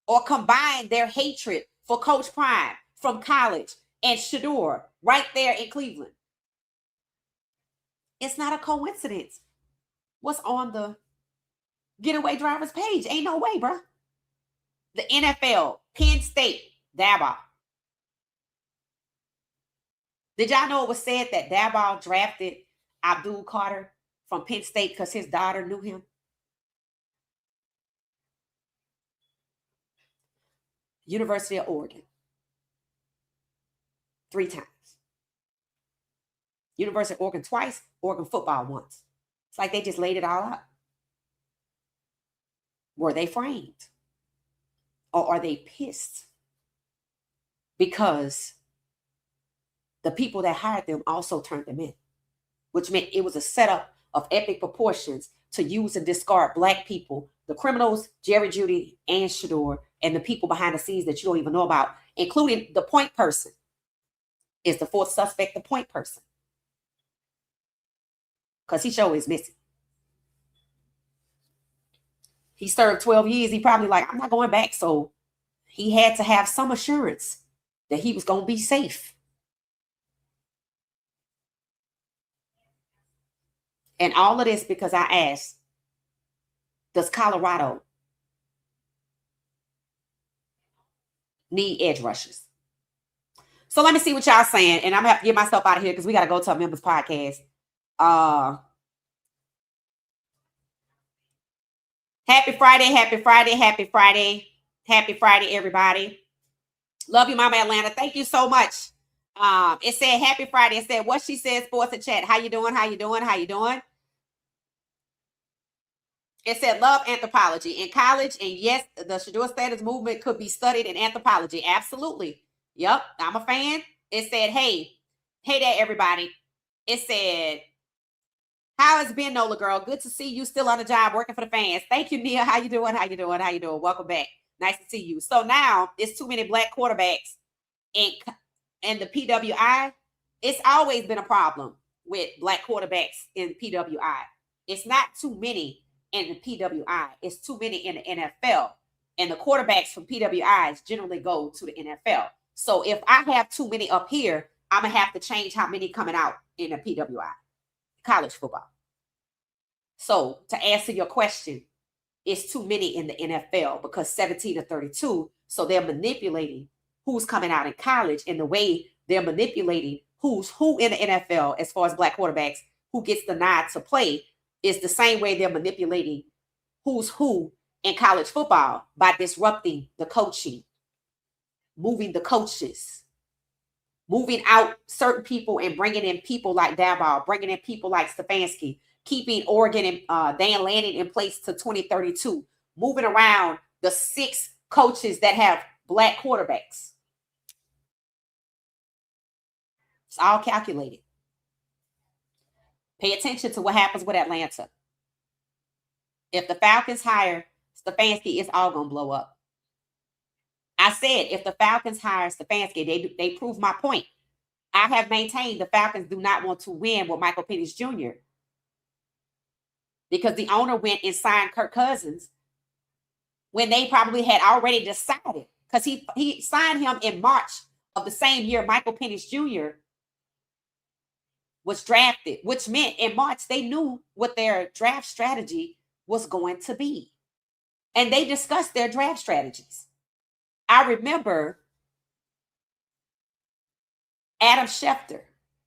or combined their hatred for Coach Prime from college and Shedeur right there in Cleveland. It's not a coincidence what's on the getaway driver's page. Ain't no way, bro. The NFL, Penn State, Daboll. Did y'all know it was said that Daboll drafted Abdul Carter from Penn State because his daughter knew him? University of Oregon. 3 times. University of Oregon twice, Oregon football once. It's like they just laid it all out. Were they framed? Or are they pissed? Because the people that hired them also turned them in, which meant it was a setup of epic proportions to use and discard Black people, the criminals, Jerry Judy and Shedeur, and the people behind the scenes that you don't even know about, including the point person. Is the 4th suspect the point person? Because he sure is missing. He served 12 years. He probably like, I'm not going back. So he had to have some assurance that he was going to be safe. And all of this because I asked, does Colorado need edge rushers? So let me see what y'all saying. And I'm going to have to get myself out of here because we got to go to a members podcast. Happy Friday, happy Friday, happy Friday. Happy Friday, everybody. Love you, Mama Atlanta. Thank you so much. It said happy Friday. It said what she said sports and chat. How you doing? How you doing? How you doing? It said love anthropology in college. And yes, the Shedeur standards movement could be studied in anthropology. Absolutely. Yep. I'm a fan. It said, hey there, everybody. It said, how has been, Nola girl? Good to see you still on the job working for the fans. Thank you, Nia. How you doing? How you doing? How you doing? Welcome back. Nice to see you. So now it's too many black quarterbacks in the PWI. It's always been a problem with black quarterbacks in PWI. It's not too many in the PWI. It's too many in the NFL. And the quarterbacks from PWIs generally go to the NFL. So if I have too many up here, I'm going to have to change how many coming out in the PWI, college football. So to answer your question, it's too many in the NFL because 17 to 32. So they're manipulating who's coming out in college, and the way they're manipulating who's who in the NFL as far as black quarterbacks, who gets the nod to play, is the same way they're manipulating who's who in college football by disrupting the coaching, moving the coaches, moving out certain people and bringing in people like Daboll, bringing in people like Stefanski, keeping Oregon and Dan Lanning in place to 2032, moving around the 6 coaches that have black quarterbacks. It's all calculated. Pay attention to what happens with Atlanta. If the Falcons hire Stefanski, it's all going to blow up. I said, if the Falcons hire Stefanski, they prove my point. I have maintained the Falcons do not want to win with Michael Penix Jr. because the owner went and signed Kirk Cousins when they probably had already decided, because he signed him in March of the same year Michael Penix Jr. was drafted, which meant in March they knew what their draft strategy was going to be. And they discussed their draft strategies. I remember Adam Schefter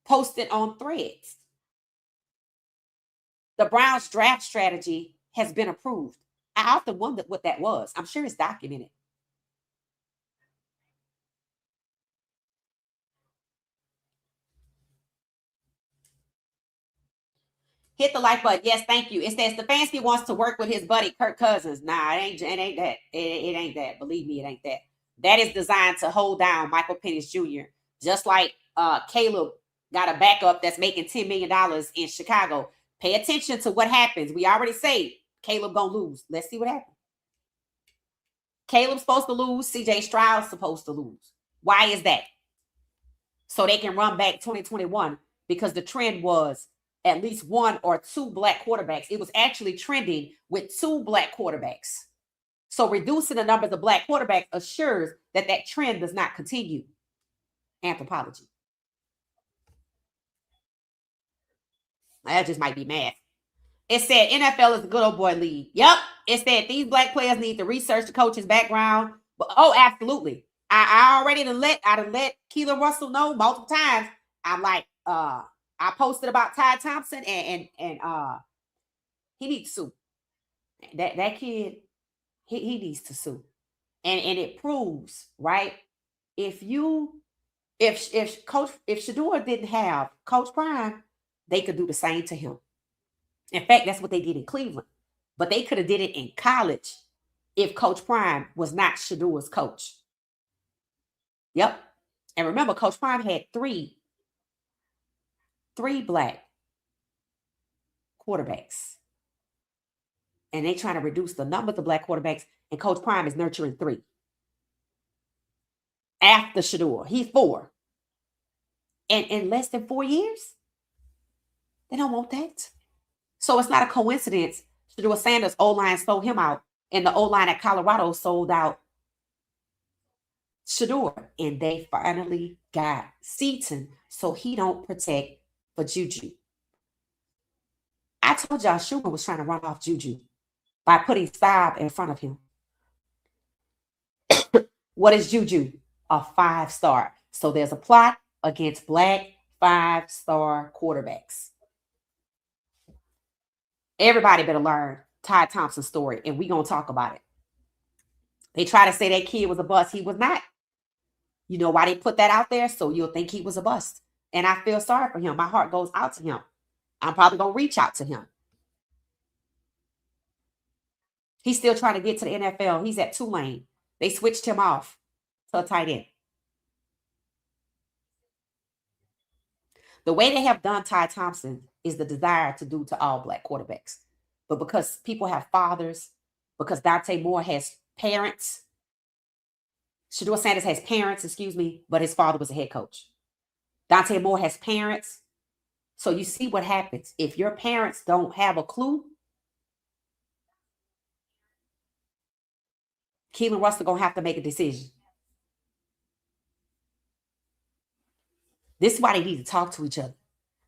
posted on Threads, the Browns draft strategy has been approved. I often wondered what that was. I'm sure it's documented. Hit the like button. Yes, thank you. It says Stefanski wants to work with his buddy Kirk Cousins. Nah, it ain't that. It ain't that. Believe me, it ain't that. That is designed to hold down Michael Penix Jr. Just like Caleb got a backup that's making $10 million in Chicago. Pay attention to what happens. We already say Caleb gonna lose. Let's see what happens. Caleb's supposed to lose. CJ Stroud's supposed to lose. Why is that? So they can run back 2021, because the trend was at least 1 or 2 black quarterbacks. It was actually trending with 2 black quarterbacks. So reducing the numbers of black quarterbacks assures that that trend does not continue. Anthropology. That just might be math. It said NFL is a good old boy league. Yep. It said these black players need to research the coach's background. But, oh, absolutely. I already done let Keelan Russell know multiple times. I'm like, I posted about Ty Thompson and he needs to sue. That kid, he needs to sue. And it proves, right? If Shedeur didn't have Coach Prime, they could do the same to him. In fact, that's what they did in Cleveland. But they could have did it in college if Coach Prime was not Shedeur's coach. Yep. And remember, Coach Prime had three black quarterbacks. And they trying to reduce the number of the black quarterbacks, and Coach Prime is nurturing 3. After Shedeur, he's 4. And in less than 4 years, they don't want that. So it's not a coincidence Shedeur Sanders' O-line sold him out, and the O-line at Colorado sold out Shedeur, and they finally got Seaton so he don't protect for Juju. I told y'all Schumer was trying to run off Juju by putting Staub in front of him. What is Juju? A 5-star. So there's a plot against black 5-star quarterbacks. Everybody better learn Ty Thompson's story, and we gonna talk about it. They try to say that kid was a bust. He was not. You know why they put that out there? So you'll think he was a bust. And I feel sorry for him. My heart goes out to him. I'm probably gonna reach out to him. He's still trying to get to the NFL. He's at Tulane. They switched him off to a tight end. The way they have done Ty Thompson is the desire to do to all black quarterbacks. But because people have fathers, because Dante Moore has parents, Shedeur Sanders has parents, excuse me, but his father was a head coach. Dante Moore has parents. So you see what happens. If your parents don't have a clue, Keelan Russell going to have to make a decision. This is why they need to talk to each other.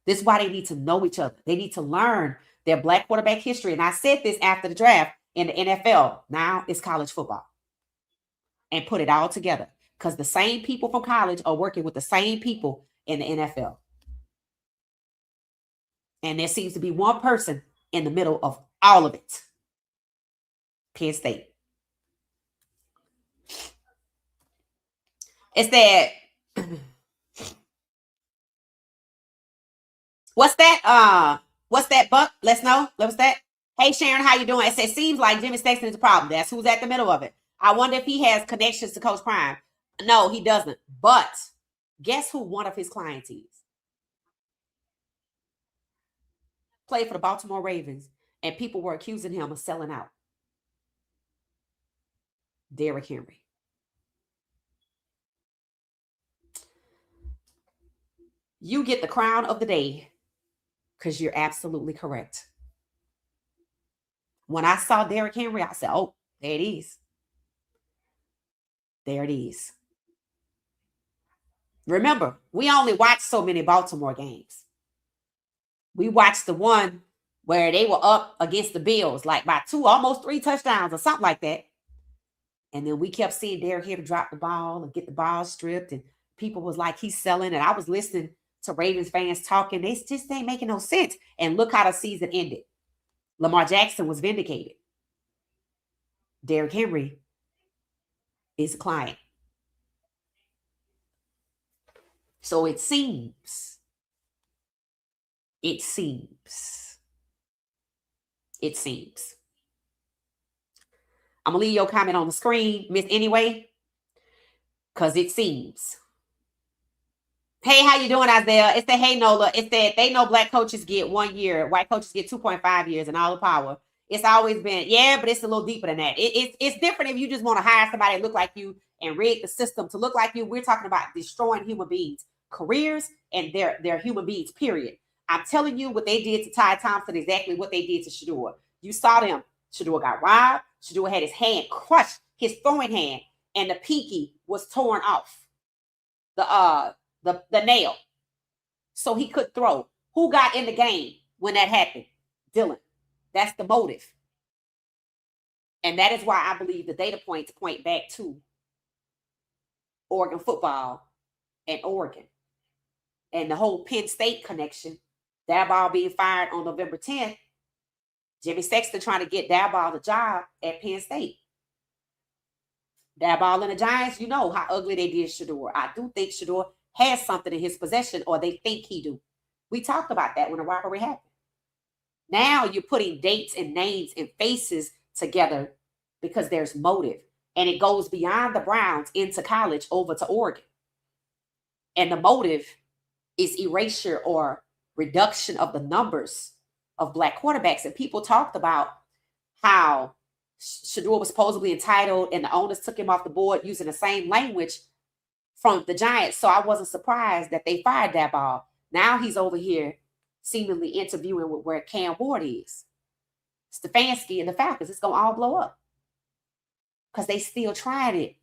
This is why they need to know each other. They need to learn their black quarterback history. And I said this after the draft in the NFL. Now it's college football. And put it all together. Because the same people from college are working with the same people in the NFL. And there seems to be one person in the middle of all of it. Penn State. It's that. What's that? What's that, Buck? Let's know. What's that? Hey, Sharon, how you doing? It says, seems like Jimmy Sexton is the problem. That's who's at the middle of it. I wonder if he has connections to Coach Prime. No, he doesn't. But guess who one of his clients is? Played for the Baltimore Ravens, and people were accusing him of selling out. Derrick Henry. You get the crown of the day because you're absolutely correct. When I saw Derrick Henry, I said, oh, there it is. There it is. Remember, we only watched so many Baltimore games. We watched the one where they were up against the Bills, like by 2, almost 3 touchdowns or something like that. And then we kept seeing Derrick Henry drop the ball and get the ball stripped. And people was like, he's selling. And I was listening to Ravens fans talking. They just ain't making no sense. And look how the season ended. Lamar Jackson was vindicated. Derrick Henry is a client. So it seems. I'm going to leave your comment on the screen, Miss Anyway, because it seems. Hey, how you doing, Isaiah? It's the hey, Nola. It's that they know black coaches get 1 year, white coaches get 2.5 years and all the power. It's always been, yeah, but it's a little deeper than that. It's different if you just want to hire somebody that look like you and rig the system to look like you. We're talking about destroying human beings' careers and their human beings, period. I'm telling you what they did to Ty Thompson, exactly what they did to Shedeur. You saw them. Shedeur got robbed. Shedeur had his hand crushed, his throwing hand, and the pinky was torn off. The nail. So he could throw. Who got in the game when that happened? Dylan. That's the motive. And that is why I believe the data points point back to Oregon football and Oregon. And the whole Penn State connection. Daboll being fired on November 10th. Jimmy Sexton trying to get Daboll the job at Penn State. Daboll and the Giants, you know how ugly they did Shedeur. I do think Shedeur has something in his possession, or they think he do. We talked about that when the robbery happened. Now you're putting dates and names and faces together because there's motive. And it goes beyond the Browns into college over to Oregon. And the motive is erasure or reduction of the numbers of black quarterbacks. And people talked about how Shedeur was supposedly entitled and the owners took him off the board using the same language from the Giants. So I wasn't surprised that they fired Daboll. Now he's over here seemingly interviewing with where Cam Ward is. Stefanski and the Falcons. It's going to all blow up because they still tried it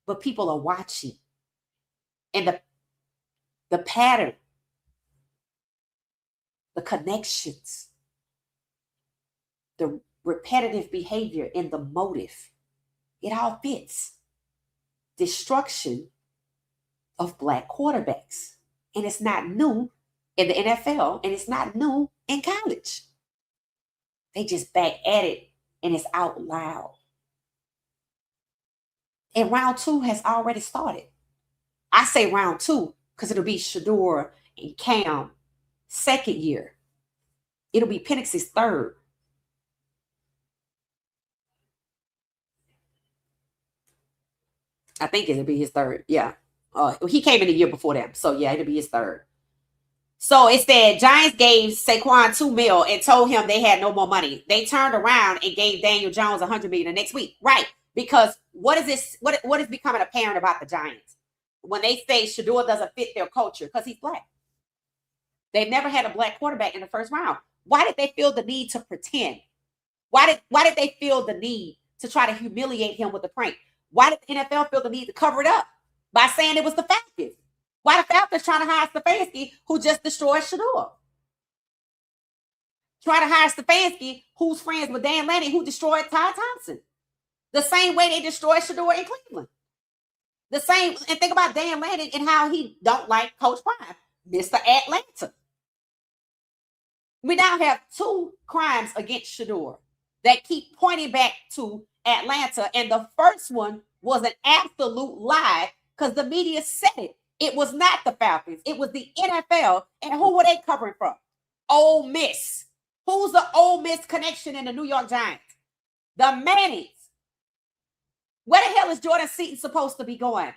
but people are watching. And the pattern, the connections, the repetitive behavior, and the motive, it all fits. Destruction of Black quarterbacks. And it's not new in the NFL, and it's not new in college. They just back at it, and it's out loud. And round 2 has already started. I say round 2 because it'll be Shedeur and Cam second year. It'll be Penix's third. I think it'll be his third. Yeah. He came in the year before them. So yeah, it'll be his third. So it said Giants gave Saquon $2 million and told him they had no more money. They turned around and gave Daniel Jones $100 million the next week. Right. Because what is this? What is becoming apparent about the Giants? When they say Shedeur doesn't fit their culture because he's Black. They've never had a Black quarterback in the first round. Why did they feel the need to pretend? Why did they feel the need to try to humiliate him with the prank? Why did the NFL feel the need to cover it up by saying it was the Falcons? Why the Falcons trying to hire Stefanski, who just destroyed Shedeur? Try to hire Stefanski, who's friends with Dan Lanning, who destroyed Ty Thompson. The same way they destroyed Shedeur in Cleveland. The same, and think about Dan Lanning and how he don't like Coach Prime, Mr. Atlanta. We now have 2 crimes against Shedeur that keep pointing back to Atlanta. And the first one was an absolute lie because the media said it. It was not the Falcons. It was the NFL. And who were they covering from? Ole Miss. Who's the Ole Miss connection in the New York Giants? The Mannings. Where the hell is Jordan Seaton supposed to be going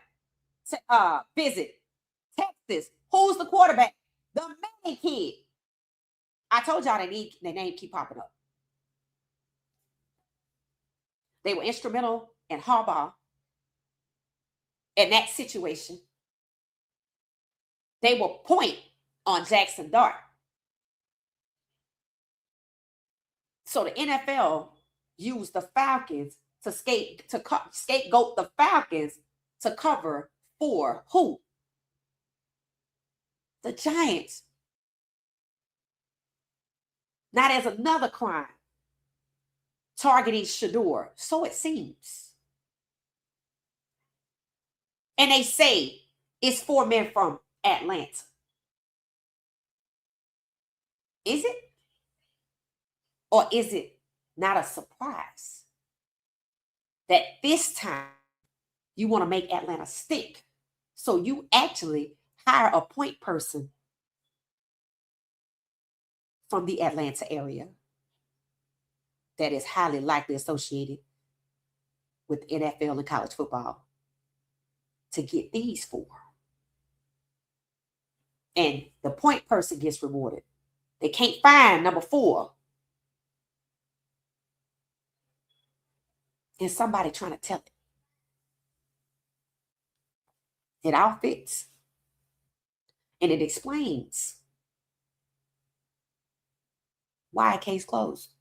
to visit? Texas. Who's the quarterback? The Manning kid. I told y'all their name keep popping up. They were instrumental in Harbaugh in that situation. They will point on Jackson Dart. So the NFL used the Falcons to scapegoat the Falcons to cover for who? The Giants. Not as another crime targeting Shedeur. So it seems. And they say it's 4 men from Atlanta. Is it? Or is it not a surprise that this time you want to make Atlanta stick? So you actually hire a point person from the Atlanta area that is highly likely associated with NFL and college football to get these 4. And the point person gets rewarded. They can't find number 4. And somebody trying to tell it. It all fits. And it explains why a case closed.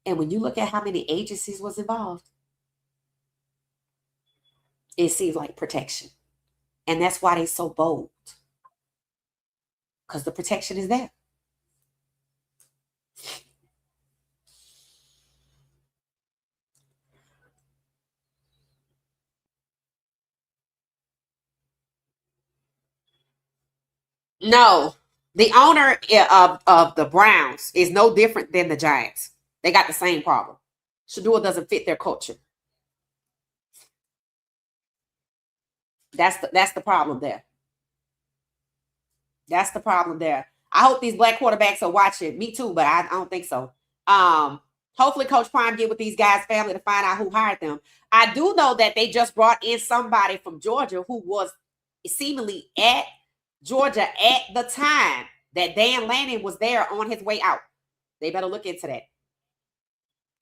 And when you look at how many agencies was involved, it seems like protection. And that's why they're so bold. Because the protection is there. No, the owner of the Browns is no different than the Giants. They got the same problem. Shedeur doesn't fit their culture. That's the problem there. That's the problem there. I hope these Black quarterbacks are watching. Me too, but I don't think so. Hopefully Coach Prime get with these guys' family to find out who hired them. I do know that they just brought in somebody from Georgia who was seemingly at Georgia at the time that Dan Lanning was there on his way out. They better look into that.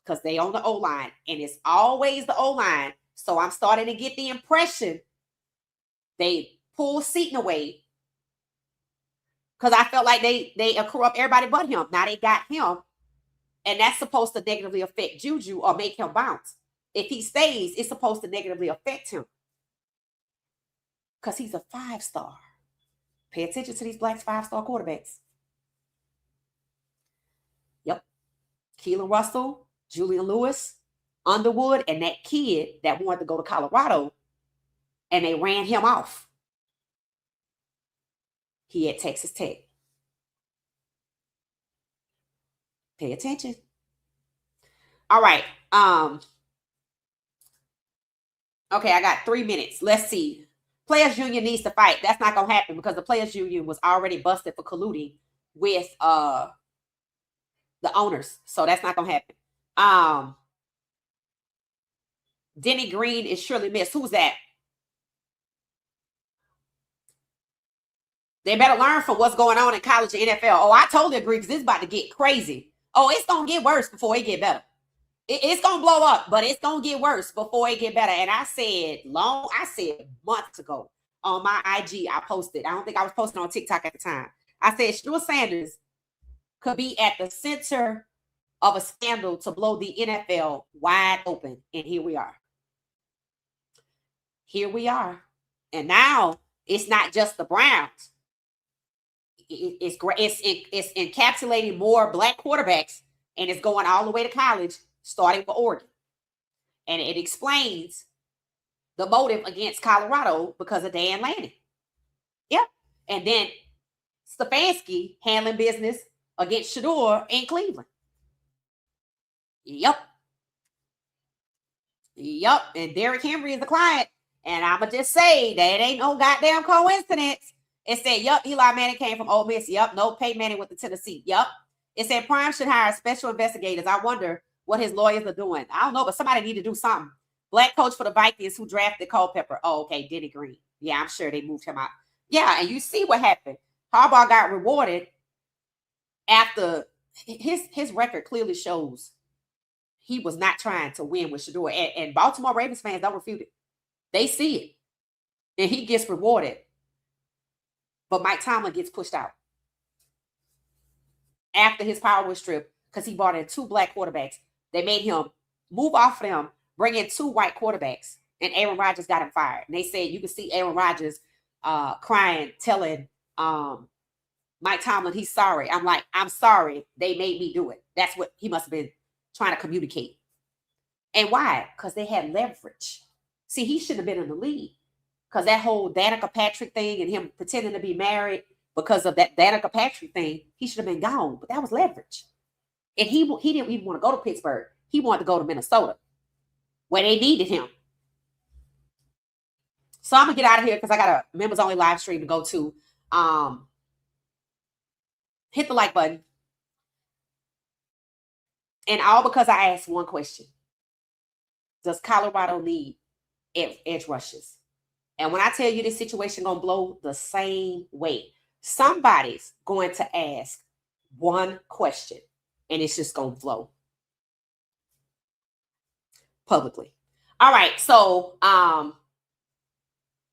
Because they own the O-line. And it's always the O-line. So I'm starting to get the impression they pulled Seaton away. Because I felt like they corrupt everybody but him. Now they got him. And that's supposed to negatively affect Juju or make him bounce. If he stays, it's supposed to negatively affect him. because he's a 5-star. Pay attention to these black 5-star quarterbacks. Yep. Keelan Russell, Julian Lewis, Underwood, and that kid that wanted to go to Colorado, and they ran him off. He at Texas Tech. Pay attention. All right. Okay, I got 3 minutes. Let's see. Players Union needs to fight. That's not gonna happen because the Players Union was already busted for colluding with the owners. So that's not gonna happen. Denny Green is surely missed. Who's that? They better learn from what's going on in college and NFL. Oh, I totally agree because it's about to get crazy. Oh, it's gonna get worse before it get better. It's gonna blow up, but it's gonna get worse before it get better. And I said months ago on my IG, I posted. I don't think I was posting on TikTok at the time. I said Shedeur Sanders could be at the center of a scandal to blow the NFL wide open, and here we are. Here we are, and now it's not just the Browns. It's encapsulating more black quarterbacks, and it's going all the way to college, starting for Oregon. And it explains the motive against Colorado because of Dan Lanning. Yep. And then Stefanski handling business against Shedeur in Cleveland. Yep. And Derrick Henry is the client. And I'ma just say that ain't no goddamn coincidence. It said, yep, Eli Manning came from Ole Miss. Yep, no, Peyton Manning with the Tennessee. Yep. It said Prime should hire special investigators. I wonder what his lawyers are doing. I don't know, but somebody need to do something. Black coach for the Vikings who drafted Culpepper. Oh, okay, Denny Green. Yeah, I'm sure they moved him out. Yeah, and you see what happened. Harbaugh got rewarded after his record clearly shows he was not trying to win with Shedeur. And Baltimore Ravens fans don't refute it. They see it. And he gets rewarded. But Mike Tomlin gets pushed out after his power was stripped because he brought in 2 black quarterbacks. They made him move off of them, bring in 2 white quarterbacks, and Aaron Rodgers got him fired. And they said you can see Aaron Rodgers crying, telling Mike Tomlin he's sorry. I'm like, I'm sorry they made me do it. That's what he must have been trying to communicate. And why? Because they had leverage. See, he shouldn't have been in the league. Because that whole Danica Patrick thing and him pretending to be married because of that Danica Patrick thing, he should have been gone. But that was leverage. And he didn't even want to go to Pittsburgh. He wanted to go to Minnesota where they needed him. So I'm going to get out of here because I got a members only live stream to go to. Hit the like button. And all because I asked one question. Does Colorado need edge rushes? And when I tell you this situation going to blow the same way, somebody's going to ask one question and it's just going to flow publicly. All right. So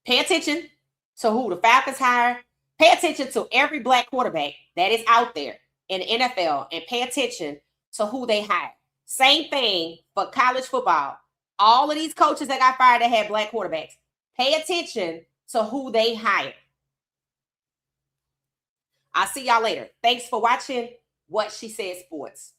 pay attention to who the Falcons hire. Pay attention to every black quarterback that is out there in the NFL and pay attention to who they hire. Same thing for college football. All of these coaches that got fired that had black quarterbacks. Pay attention to who they hire. I'll see y'all later. Thanks for watching What She Said Sports.